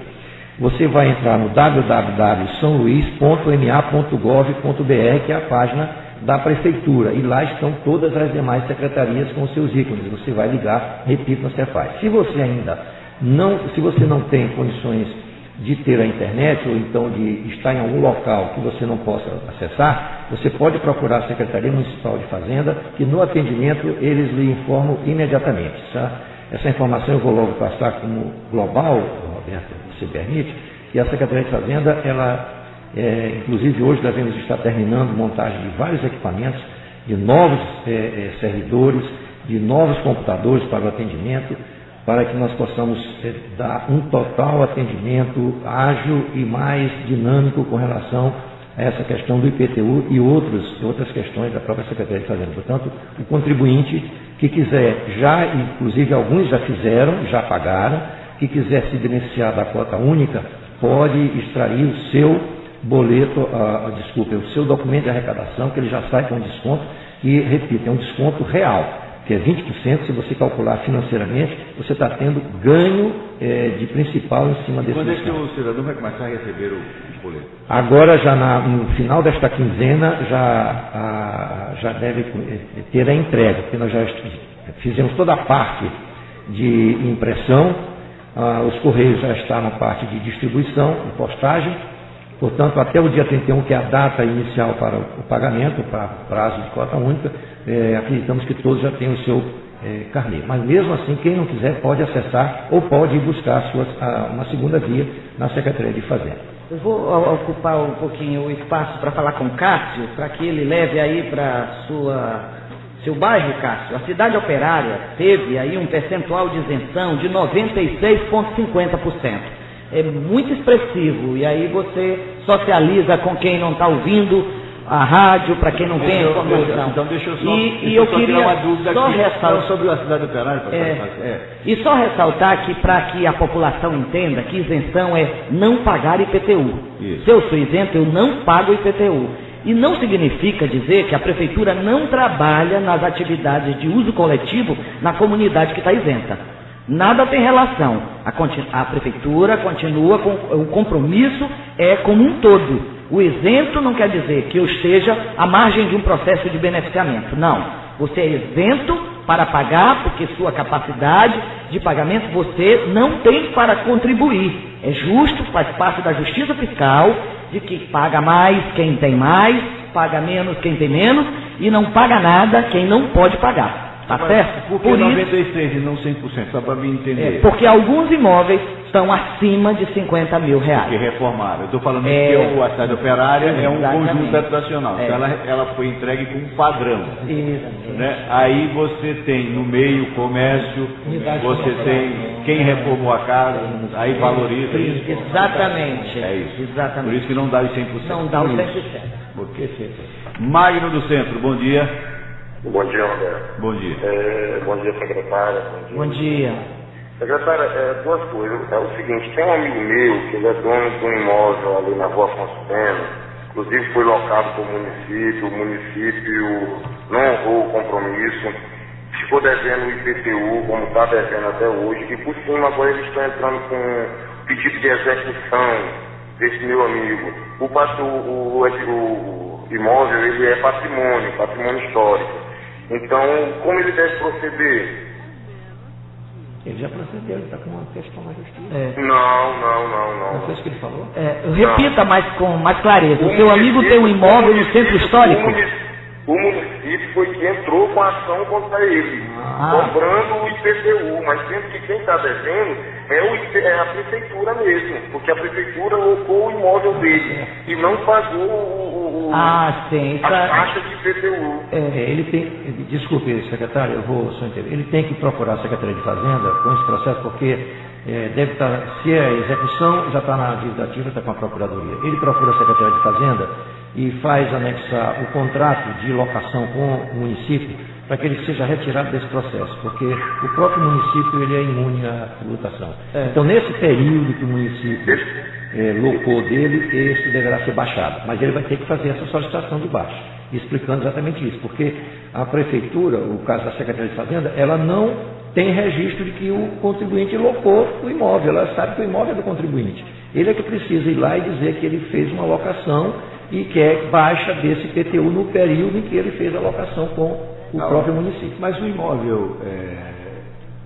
Você vai entrar no www.saoluis.ma.gov.br, que é a página da Prefeitura, e lá estão todas as demais secretarias com seus ícones. Você vai ligar, repito, na Cefaz. Se você não tem condições de ter a internet, ou então de estar em algum local que você não possa acessar, você pode procurar a Secretaria Municipal de Fazenda, que no atendimento eles lhe informam imediatamente. Tá? Essa informação eu vou logo passar como global, Roberto, se permite, e a Secretaria de Fazenda, inclusive hoje devemos estar terminando a montagem de vários equipamentos, de novos servidores, de novos computadores para o atendimento, para que nós possamos dar um total atendimento ágil e mais dinâmico com relação a essa questão do IPTU e outras questões da própria Secretaria de Fazenda. Portanto, o contribuinte que quiser, inclusive alguns já fizeram, já pagaram, que quiser se beneficiar da cota única, pode extrair o seu boleto, o seu documento de arrecadação, que ele já sai com desconto, e, repito, é um desconto real, que é 20%, se você calcular financeiramente, você está tendo ganho de principal em cima desse
Quando
desconto.
é que o cidadão vai começar a receber o boleto?
Agora, já no final desta quinzena, já deve ter a entrega, porque nós já fizemos toda a parte de impressão, os Correios já estão na parte de distribuição e postagem. Portanto, até o dia 31, que é a data inicial para o pagamento, para prazo de cota única, acreditamos que todos já têm o seu carnê. Mas mesmo assim, quem não quiser pode acessar ou pode ir buscar uma segunda via na Secretaria de Fazenda.
Eu vou ocupar um pouquinho o espaço para falar com o Cássio, para que ele leve aí para seu bairro, Cássio. A cidade operária teve aí um percentual de isenção de 96,50%. É muito expressivo, e aí você socializa com quem não está ouvindo a rádio, para quem não tem informação.
Então deixa eu só,
eu queria
uma dúvida
só
aqui
ressaltar
sobre a cidade operária.
E só ressaltar que para que a população entenda que isenção é não pagar IPTU.
Isso.
Se eu sou isento, eu não pago IPTU. E não significa dizer que a prefeitura não trabalha nas atividades de uso coletivo na comunidade que está isenta. Nada tem relação. A prefeitura continua com o compromisso como um todo. O isento não quer dizer que eu esteja à margem de um processo de beneficiamento. Não. Você é isento para pagar, porque sua capacidade de pagamento você não tem para contribuir. É justo, faz parte da justiça fiscal, de que paga mais quem tem mais, paga menos quem tem menos, e não paga nada quem não pode pagar. Tá certo?
Por que 96% e não 100%? Só para me entender.
Porque alguns imóveis estão acima de 50 mil reais.
Porque reformaram. Eu estou falando que a cidade operária é um conjunto habitacional. Então ela foi entregue com um padrão.
Isso.
Né? Aí você tem no meio comércio, você tem quem reformou a casa, aí valoriza isso.
Exatamente.
É isso.
Exatamente.
Por isso que não dá os 100%.
Não dá os 100%.
Por que 100%? Magno do Centro, bom dia.
Bom dia, Roberto.
Bom dia.
Bom dia, secretária.
Bom dia.
Secretária, duas coisas. É o seguinte, tem um amigo meu que ele é dono de um imóvel ali na rua Afonso Pena, inclusive foi locado para o município não honrou o compromisso, ficou devendo o IPTU, como está devendo até hoje, e por cima agora eles estão entrando com pedido de execução desse meu amigo. O imóvel ele é patrimônio histórico. Então, como ele deve proceder?
Ele já procedeu, ele está com uma questão na justiça.
Não.
Não foi isso que ele falou?
Repita com mais clareza. O seu amigo tem um imóvel no centro histórico?
O município foi que entrou com a ação contra ele, cobrando o IPTU, mas sendo que quem está devendo é a prefeitura mesmo, porque a prefeitura locou o imóvel dele e não pagou a taxa de IPTU.
Desculpe, secretário, eu vou só entender. Ele tem que procurar a Secretaria de Fazenda com esse processo, porque deve estar, se é execução, já está na dívida ativa, está com a Procuradoria. Ele procura a Secretaria de Fazenda e faz anexar o contrato de locação com o município para que ele seja retirado desse processo, porque o próprio município ele é imune à tributação. Então, nesse período que o município locou dele, esse deverá ser baixado, mas ele vai ter que fazer essa solicitação de baixa, explicando exatamente isso, porque a prefeitura, o caso da Secretaria de Fazenda, ela não tem registro de que o contribuinte locou o imóvel, ela sabe que o imóvel é do contribuinte. Ele é que precisa ir lá e dizer que ele fez uma locação e quer baixa desse IPTU no período em que ele fez a locação com o próprio município.
Mas o imóvel,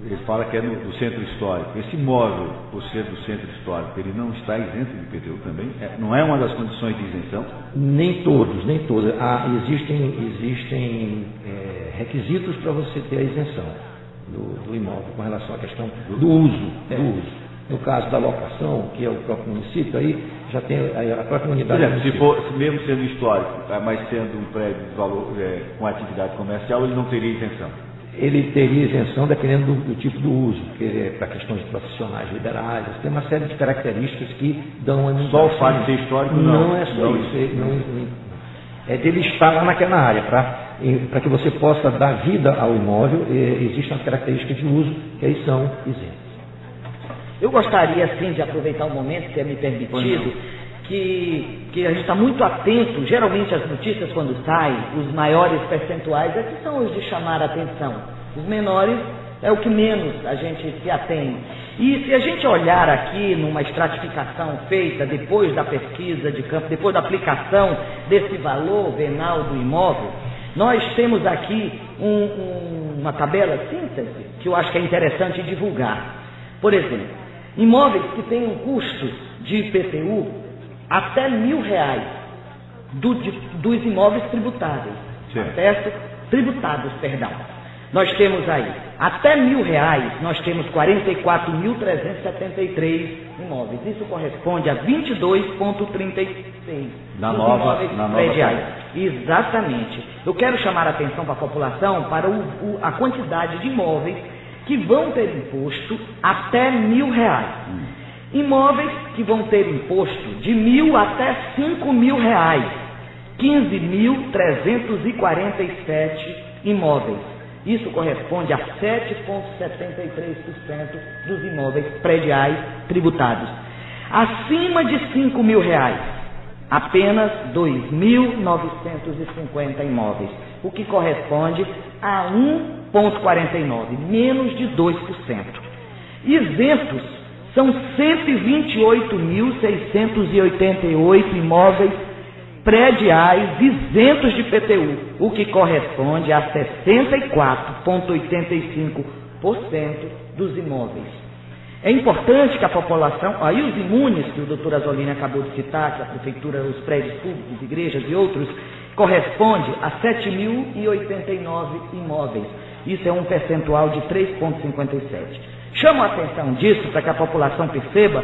ele fala que é do centro histórico. Esse imóvel, por ser do centro histórico, ele não está isento de IPTU também? Não é uma das condições de isenção?
Nem todos. Existem requisitos para você ter a isenção do imóvel com relação à questão do uso. No caso da locação, que é o próprio município, aí já tem a própria unidade.
Por exemplo, se mesmo sendo histórico, mas sendo um prédio de valor, com atividade comercial, ele não teria isenção?
Ele teria isenção dependendo do tipo do uso, porque é para questões de profissionais liberais, tem uma série de características que dão a
Só o fato de ser histórico não
é só isso. É dele estar lá naquela área, para que você possa dar vida ao imóvel, existem as características de uso que aí são isentas.
Eu gostaria, sim, de aproveitar o momento, se é me permitido, que a gente está muito atento, geralmente as notícias quando saem, os maiores percentuais é que são os de chamar a atenção. Os menores é o que menos a gente se atém. E se a gente olhar aqui numa estratificação feita depois da pesquisa de campo, depois da aplicação desse valor venal do imóvel, nós temos aqui uma tabela síntese que eu acho que é interessante divulgar. Por exemplo, imóveis que têm um custo de IPTU até R$1.000 dos imóveis tributáveis. Nós temos aí, até R$1.000, nós temos 44.373 imóveis. Isso corresponde a 22,36
na nova
prediais. Exatamente. Eu quero chamar a atenção para a população para a quantidade de imóveis que vão ter imposto até R$1.000. Imóveis que vão ter imposto de R$1.000 até R$5.000. 15.347 imóveis. Isso corresponde a 7,73% dos imóveis prediais tributados. Acima de R$5.000, apenas 2.950 imóveis, o que corresponde a 1,49%, menos de 2%. Isentos são 128.688 imóveis prediais isentos de IPTU, o que corresponde a 64,85% dos imóveis. É importante que a população, aí os imunes que o doutor Azzolini acabou de citar, que a prefeitura, os prédios públicos, igrejas e outros, corresponde a 7.089 imóveis. Isso é um percentual de 3,57%. Chamo a atenção disso para que a população perceba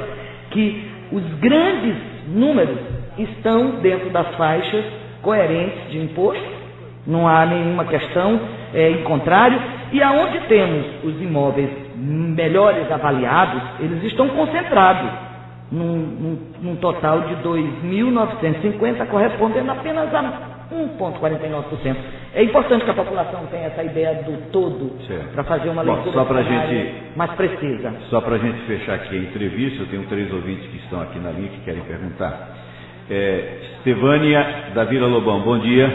que os grandes números estão dentro das faixas coerentes de imposto, não há nenhuma questão em contrário, e aonde temos os imóveis melhores avaliados, eles estão concentrados num total de 2.950, correspondendo apenas a 1,49%. É importante que a população tenha essa ideia do todo, para fazer uma leitura mais precisa.
Só para a gente fechar aqui a entrevista, eu tenho 3 ouvintes que estão aqui na linha que querem perguntar. Estevânia da Vila Lobão, bom dia.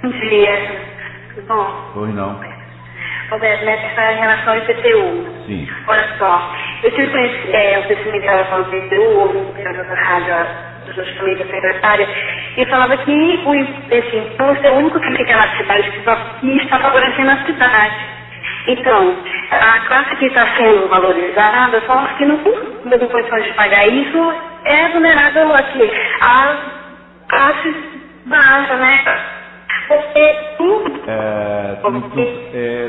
Bom dia, tudo bom?
Oi, não.
Roberto, em relação ao IPTU.
Sim.
Olha só, eu tive conhecimento em relação ao IPTU, ouvi na rádio justamente a secretária, e falava que esse imposto é o único que fica na cidade, que está favorecendo a cidade. Então, a classe que está sendo valorizada, só que não tem condições de pagar isso, é vulnerável aqui às classes baixas, né?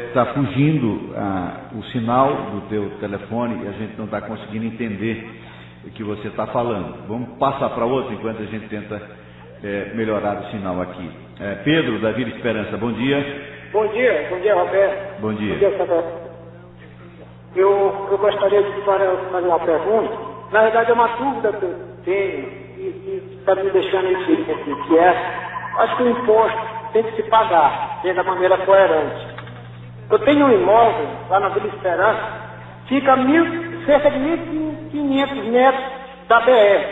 Está fugindo o sinal do teu telefone e a gente não está conseguindo entender o que você está falando. Vamos passar para outro enquanto a gente tenta melhorar o sinal aqui. Pedro, da Vila Esperança, bom dia.
Bom dia, Roberto.
Bom dia.
Bom dia, eu gostaria de fazer uma pergunta. Na verdade, é uma dúvida que eu tenho e está me deixando inquieto, que é, acho que o imposto tem que se pagar, da maneira coerente. Eu tenho um imóvel lá na Vila Esperança, fica cerca de 1.500 metros da BR.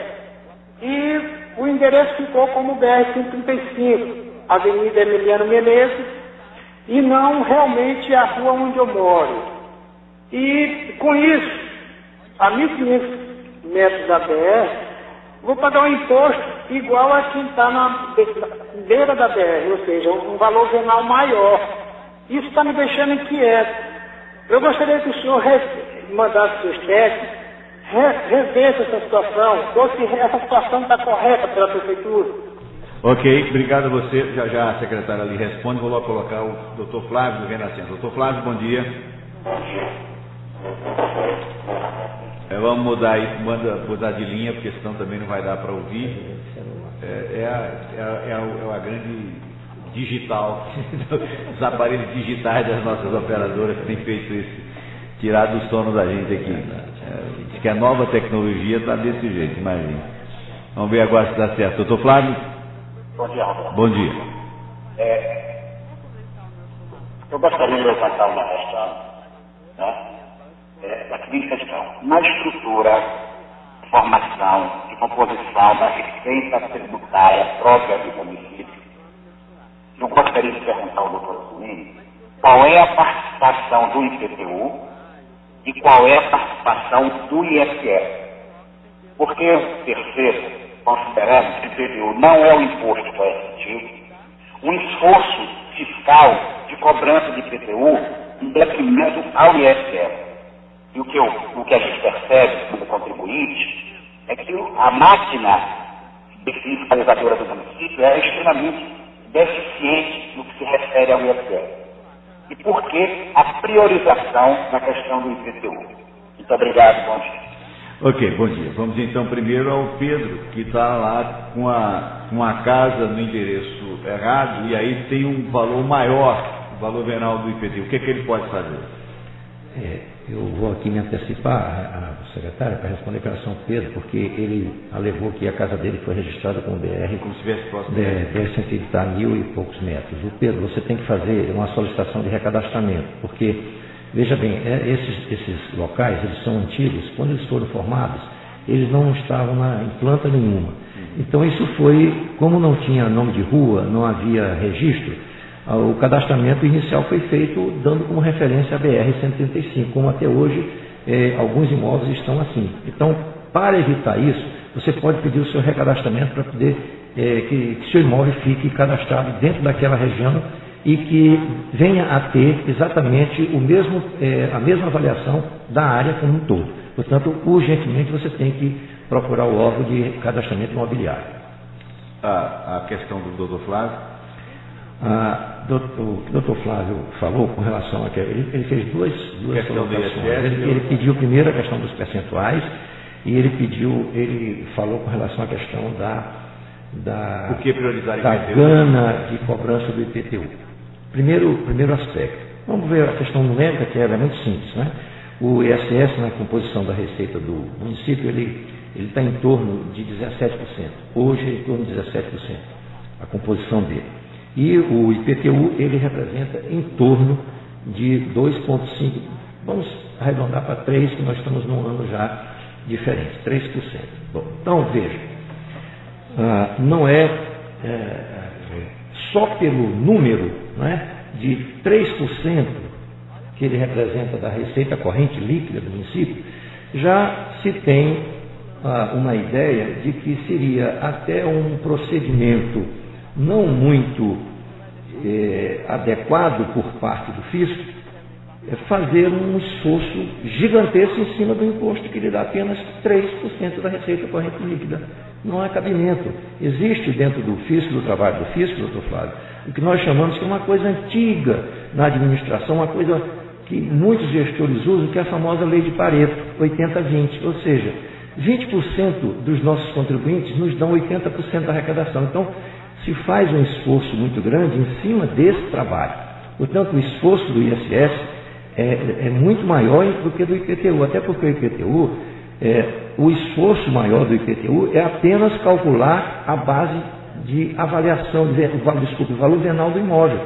E o endereço ficou como BR-135, Avenida Emiliano Menezes, e não realmente a rua onde eu moro. E com isso, a 1.500 metros da BR, vou pagar um imposto igual a quem está na beira da BR, ou seja, um valor venal maior. Isso está me deixando inquieto. Eu gostaria que o senhor mandasse seus técnicos, revesse essa situação, ou se essa situação está correta pela prefeitura.
Ok, obrigado a você. Já a secretária ali responde. Vou lá colocar o doutor Flávio do Renascença. Doutor Flávio, bom dia.
Bom dia.
Vamos mudar de linha, porque senão também não vai dar para ouvir. É a grande digital, os aparelhos digitais das nossas operadoras que têm feito isso, tirado o sono da gente aqui. Diz que a nova tecnologia está desse jeito, imagina. Vamos ver agora se dá certo. Doutor Flávio?
Bom dia, Roberto.
Bom dia.
Eu gostaria de levantar uma questão, né? A seguinte questão: na estrutura, formação e composição da receita tributária própria do município, eu gostaria de perguntar ao doutor Suíne qual é a participação do IPTU e qual é a participação do ISS. Porque eu percebo, considerando que o IPTU não é um imposto coercitivo, um esforço fiscal de cobrança de IPTU em detrimento ao ISS. E o que a gente percebe como contribuinte é que a máquina fiscalizadora do município é extremamente deficiente no que se refere ao ISS. E por que a priorização na questão do IPTU? Muito obrigado, bom dia.
Ok, bom dia. Vamos então primeiro ao Pedro, que está lá com a casa no endereço errado e aí tem um valor maior, o valor venal do IPTU. O que ele pode fazer?
Eu vou aqui me antecipar a secretária para responder para São Pedro, porque ele alegou que a casa dele foi registrada com o BR,
como se tivesse próximo
BR-100 está a 1.000 e poucos metros. O Pedro, você tem que fazer uma solicitação de recadastramento, porque, veja bem, esses locais, eles são antigos, quando eles foram formados, eles não estavam em planta nenhuma. Então isso foi, como não tinha nome de rua, não havia registro, o cadastramento inicial foi feito dando como referência a BR-135, como até hoje alguns imóveis estão assim. Então, para evitar isso, você pode pedir o seu recadastramento para poder que seu imóvel fique cadastrado dentro daquela região e que venha a ter exatamente a mesma avaliação da área como um todo. Portanto, urgentemente você tem que procurar o órgão de cadastramento imobiliário.
A questão do doutor Flávio?
O doutor Flávio falou com relação a que ele fez duas colocações. Ele pediu primeiro a questão dos percentuais e ele falou com relação à questão da gana de cobrança do IPTU. Primeiro aspecto. Vamos ver a questão numérica, que ela é muito simples, né? O ISS, na composição da receita do município, ele está em torno de 17%. Hoje é em torno de 17%, a composição dele. E o IPTU, ele representa em torno de 2,5%. Vamos arredondar para 3%, que nós estamos num ano já diferente, 3%. Bom, então, veja, não é só pelo número, né, de 3% que ele representa da receita corrente líquida do município, já se tem uma ideia de que seria até um procedimento não muito adequado por parte do fisco fazer um esforço gigantesco em cima do imposto que lhe dá apenas 3% da receita corrente líquida. Não há cabimento. Existe dentro do fisco, do trabalho do fisco, doutor Flávio, o que nós chamamos que é uma coisa antiga na administração, uma coisa que muitos gestores usam, que é a famosa lei de Pareto, 80-20, ou seja, 20% dos nossos contribuintes nos dão 80% da arrecadação. Então, se faz um esforço muito grande em cima desse trabalho. Portanto, o esforço do ISS é muito maior do que do IPTU, até porque o IPTU, o esforço maior do IPTU é apenas calcular a base de avaliação, o valor venal do imóvel,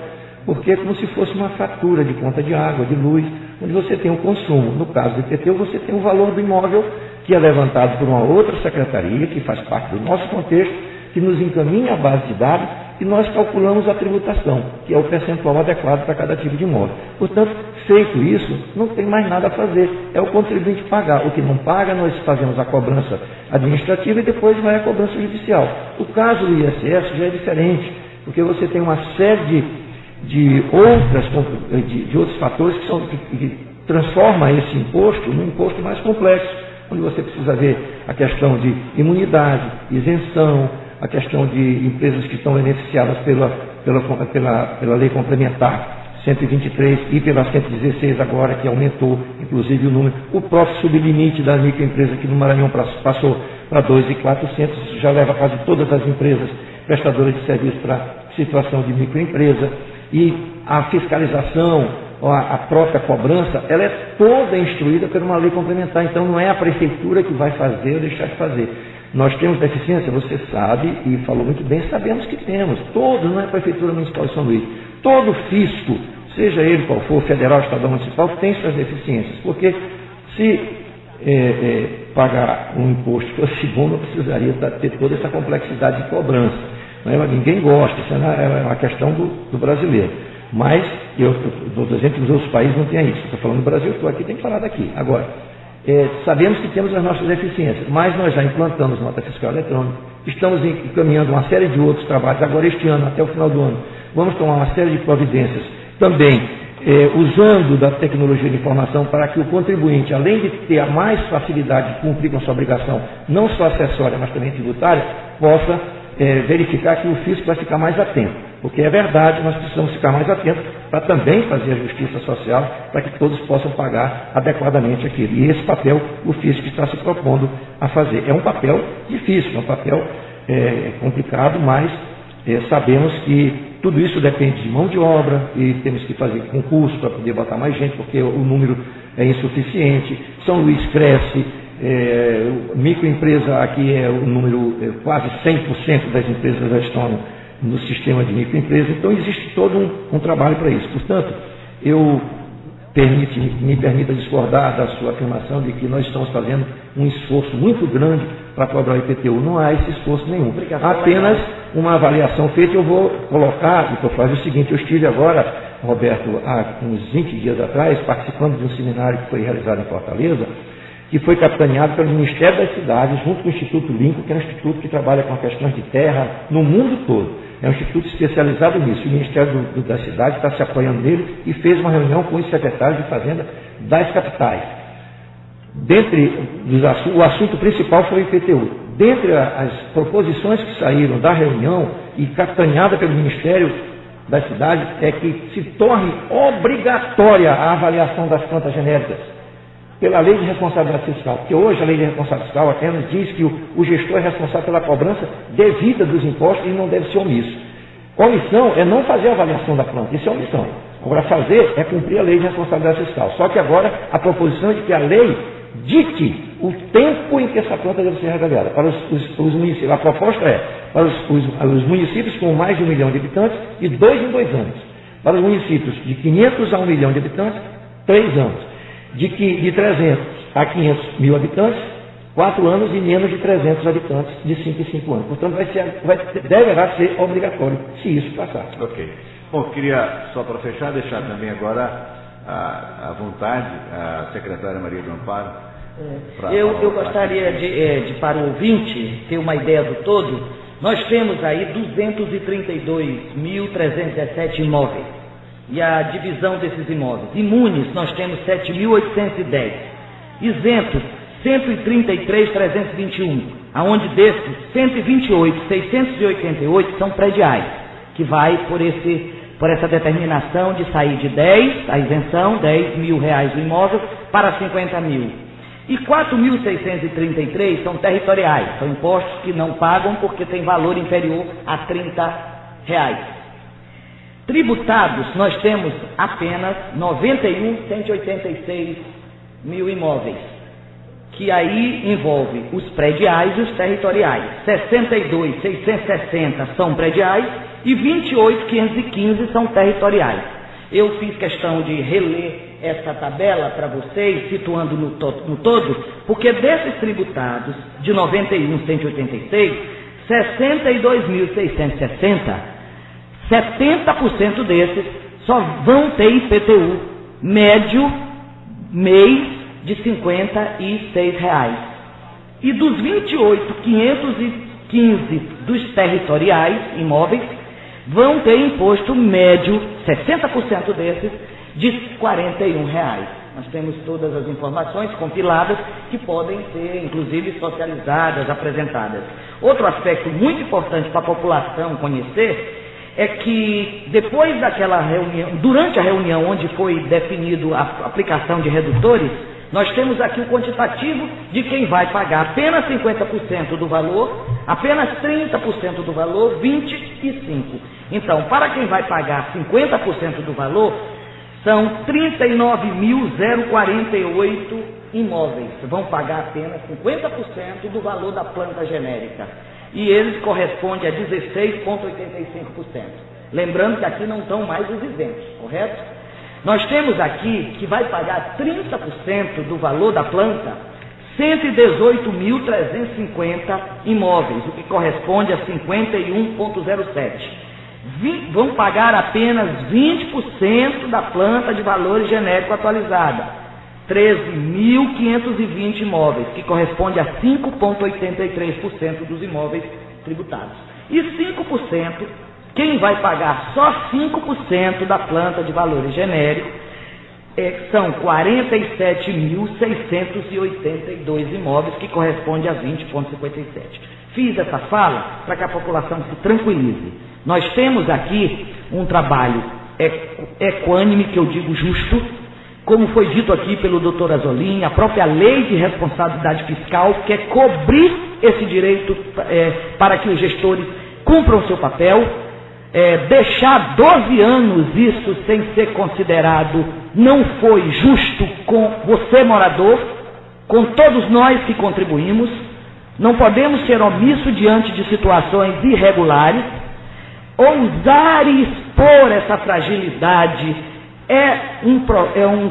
porque é como se fosse uma fatura de conta de água, de luz, onde você tem o consumo. No caso do IPTU, você tem o valor do imóvel, que é levantado por uma outra secretaria, que faz parte do nosso contexto, que nos encaminha a base de dados, e nós calculamos a tributação, que é o percentual adequado para cada tipo de imóvel. Portanto, feito isso, não tem mais nada a fazer, é o contribuinte pagar. O que não paga, nós fazemos a cobrança administrativa e depois vai a cobrança judicial. O caso do ISS já é diferente, porque você tem uma série de outros fatores que transforma esse imposto num imposto mais complexo, onde você precisa ver a questão de imunidade, isenção, a questão de empresas que estão beneficiadas pela lei complementar 123 e pela 116 agora, que aumentou, inclusive, o número. O próprio sublimite da microempresa que no Maranhão passou para 2.400, isso já leva quase todas as empresas prestadoras de serviço para situação de microempresa. E a fiscalização, a própria cobrança, ela é toda instruída por uma lei complementar, então não é a prefeitura que vai fazer ou deixar de fazer. Nós temos deficiência, você sabe, e falou muito bem, sabemos que temos. Todos, não é a Prefeitura Municipal de São Luís, todo fisco, seja ele qual for, federal, estadual, municipal, tem suas deficiências, porque se pagar um imposto que fosse bom, não precisaria ter toda essa complexidade de cobrança. Ninguém gosta, isso é uma questão do brasileiro. Mas, eu dou exemplo que os outros países não têm isso. Estou falando do Brasil, estou aqui, tem que falar daqui. Agora, sabemos que temos as nossas deficiências, mas nós já implantamos nota fiscal eletrônica, estamos encaminhando uma série de outros trabalhos, agora este ano, até o final do ano, vamos tomar uma série de providências também, usando da tecnologia de informação para que o contribuinte, além de ter a mais facilidade de cumprir com a sua obrigação, não só acessória, mas também tributária, possa verificar que o fisco vai ficar mais atento. Porque é verdade, nós precisamos ficar mais atentos para também fazer a justiça social, para que todos possam pagar adequadamente aquilo. E esse papel o fisco está se propondo a fazer. É um papel difícil, é um papel complicado, mas sabemos que tudo isso depende de mão de obra e temos que fazer concurso para poder botar mais gente, porque o número é insuficiente. São Luís cresce, microempresa aqui é o número, quase 100% das empresas já estão no sistema de microempresa, então existe todo um trabalho para isso. Portanto, me permita discordar da sua afirmação de que nós estamos fazendo um esforço muito grande para cobrar o IPTU. Não há esse esforço nenhum. Há apenas uma avaliação feita. Eu vou colocar, e fazer o seguinte, eu estive agora, Roberto, há uns 20 dias atrás, participando de um seminário que foi realizado em Fortaleza, que foi capitaneado pelo Ministério das Cidades, junto com o Instituto Lincoln, que é um instituto que trabalha com questões de terra no mundo todo. É um instituto especializado nisso. O Ministério das Cidades está se apoiando nele e fez uma reunião com os secretários de Fazenda das capitais. O assunto principal foi o IPTU. Dentre as proposições que saíram da reunião e capitaneada pelo Ministério das Cidades, é que se torne obrigatória a avaliação das plantas genéricas pela lei de responsabilidade fiscal, porque hoje a lei de responsabilidade fiscal apenas diz que o gestor é responsável pela cobrança devida dos impostos e não deve ser omisso. Omissão é não fazer a avaliação da planta, isso é omissão. Agora, fazer é cumprir a lei de responsabilidade fiscal. Só que agora a proposição é de que a lei dite o tempo em que essa planta deve ser avaliada. Para os municípios, a proposta é para os municípios com mais de 1 milhão de habitantes, de 2 em 2 anos. Para os municípios de 500 a 1 milhão de habitantes, 3 anos. De 300 a 500 mil habitantes, 4 anos, e menos de 300 habitantes, de 5 em 5 anos. Portanto, deverá ser obrigatório, se isso passar.
Ok. Bom, queria, só para fechar, deixar também agora à vontade a secretária Maria do Amparo.
Eu gostaria de, para o ouvinte, ter uma ideia do todo. Nós temos aí 232.317 imóveis. E a divisão desses imóveis. Imunes, nós temos 7.810. Isentos, 133.321. Aonde desses, 128.688 são prediais, que vai por essa determinação de sair de 10, a isenção, R$10.000 o imóvel, para 50 mil. E 4.633 são territoriais, são impostos que não pagam porque tem valor inferior a R$30. Tributados, nós temos apenas 91.186 mil imóveis, que aí envolve os prediais e os territoriais. 62.660 são prediais e 28.515 são territoriais. Eu fiz questão de reler essa tabela para vocês, situando no todo, porque desses tributados de 91.186, 62.660, 70% desses só vão ter IPTU médio mês de R$ 56. E dos 28.515 dos territoriais imóveis, vão ter imposto médio, 60% desses, de R$ 41. Nós temos todas as informações compiladas que podem ser, inclusive, socializadas, apresentadas. Outro aspecto muito importante para a população conhecer é que depois daquela reunião, durante a reunião onde foi definido a aplicação de redutores, nós temos aqui o quantitativo de quem vai pagar apenas 50% do valor, apenas 30% do valor, 25%. Então, para quem vai pagar 50% do valor, são 39.048 imóveis. Vão pagar apenas 50% do valor da planta genérica. E eles correspondem a 16,85%. Lembrando que aqui não estão mais os isentos, correto? Nós temos aqui que vai pagar 30% do valor da planta, 118.350 imóveis, o que corresponde a 51,07%. Vão pagar apenas 20% da planta de valores genérico atualizada, 13.520 imóveis, que corresponde a 5,83% dos imóveis tributados. E 5%, quem vai pagar só 5% da planta de valores genéricos, são 47.682 imóveis, que corresponde a 20,57%. Fiz essa fala para que a população se tranquilize. Nós temos aqui um trabalho equânime, que eu digo justo, como foi dito aqui pelo doutor Azolim, a própria lei de responsabilidade fiscal quer cobrir esse direito para que os gestores cumpram o seu papel. Deixar 12 anos isso sem ser considerado não foi justo com você, morador, com todos nós que contribuímos. Não podemos ser omissos diante de situações irregulares. Ousar e expor essa fragilidade é um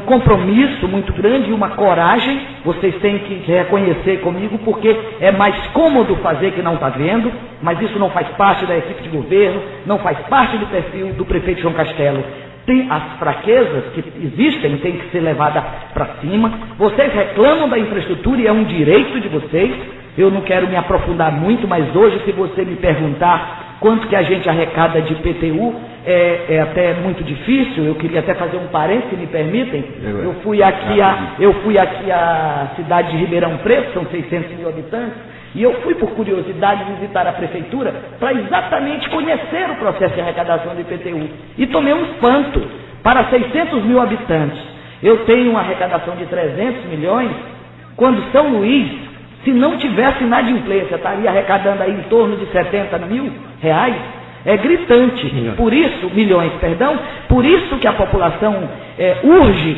compromisso muito grande e uma coragem. Vocês têm que reconhecer comigo, porque é mais cômodo fazer que não está vendo, mas isso não faz parte da equipe de governo, não faz parte do perfil do prefeito João Castelo. Tem as fraquezas que existem, tem que ser levada para cima. Vocês reclamam da infraestrutura e é um direito de vocês. Eu não quero me aprofundar muito, mas hoje, se você me perguntar quanto que a gente arrecada de IPTU, é até muito difícil. Eu queria até fazer um parênteses, se me permitem. Eu fui aqui à cidade de Ribeirão Preto, são 600 mil habitantes, e eu fui por curiosidade visitar a prefeitura para exatamente conhecer o processo de arrecadação do IPTU. E tomei um espanto. Para 600 mil habitantes, eu tenho uma arrecadação de 300 milhões, quando São Luís, se não tivesse inadimplência, estaria arrecadando aí em torno de 70 mil reais. É gritante. Por isso, milhões, perdão, por isso que a população urge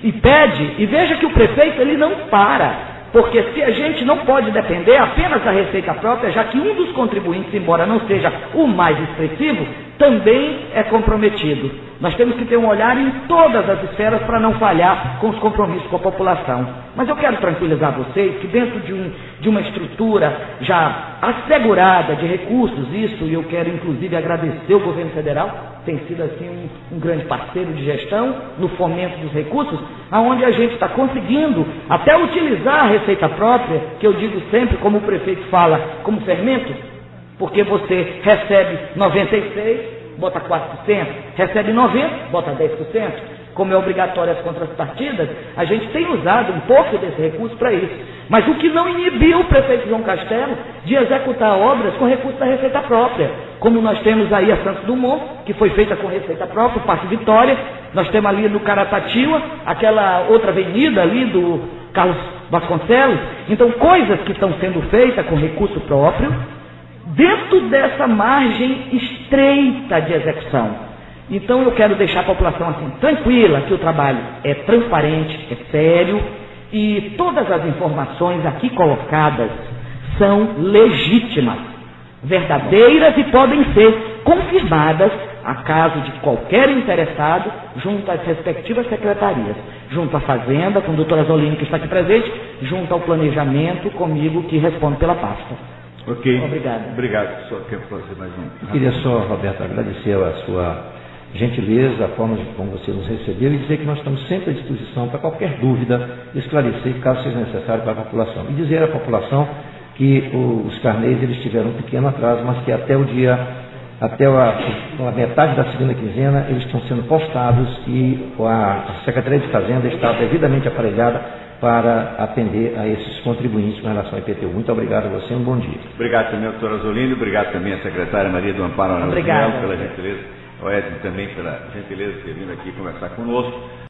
e pede, e veja que o prefeito ele não para. Porque se a gente não pode depender apenas da receita própria, já que um dos contribuintes, embora não seja o mais expressivo, também é comprometido. Nós temos que ter um olhar em todas as esferas para não falhar com os compromissos com a população. Mas eu quero tranquilizar vocês que dentro de uma estrutura já assegurada de recursos, isso, e eu quero inclusive agradecer o governo federal, tem sido assim um grande parceiro de gestão no fomento dos recursos, aonde a gente está conseguindo até utilizar a receita própria, que eu digo sempre, como o prefeito fala, como fermento, porque você recebe 96%, bota 4%, recebe 90%, bota 10%. Como é obrigatório as contrapartidas, a gente tem usado um pouco desse recurso para isso. Mas o que não inibiu o prefeito João Castelo de executar obras com recurso da receita própria, como nós temos aí a Santos Dumont, que foi feita com receita própria, o Parque Vitória, nós temos ali no Caratativa, aquela outra avenida ali do Carlos Vasconcelos. Então, coisas que estão sendo feitas com recurso próprio, dentro dessa margem estreita de execução. Então eu quero deixar a população assim tranquila, que o trabalho é transparente, é sério, E todas as informações aqui colocadas são legítimas, verdadeiras e podem ser confirmadas a caso de qualquer interessado junto às respectivas secretarias, junto à Fazenda, com o doutor Azzolini, que está aqui presente, junto ao Planejamento, comigo, que respondo pela pasta.
Ok.
Obrigado.
Obrigado. Só quero fazer mais um.
Eu queria só, Roberto, agradecer a sua gentileza, a forma como você nos recebeu e dizer que nós estamos sempre à disposição para qualquer dúvida, esclarecer caso seja necessário para a população. E dizer à população que os carnês eles tiveram um pequeno atraso, mas que até a metade da segunda quinzena eles estão sendo postados e a Secretaria de Fazenda está devidamente aparelhada para atender a esses contribuintes com relação ao IPTU. Muito obrigado a você, um bom dia.
Obrigado também ao doutor Azzolini, obrigado também à secretária Maria do Amparo Araújo Melo pela gentileza, ao Edson também pela gentileza de ter vindo aqui conversar conosco.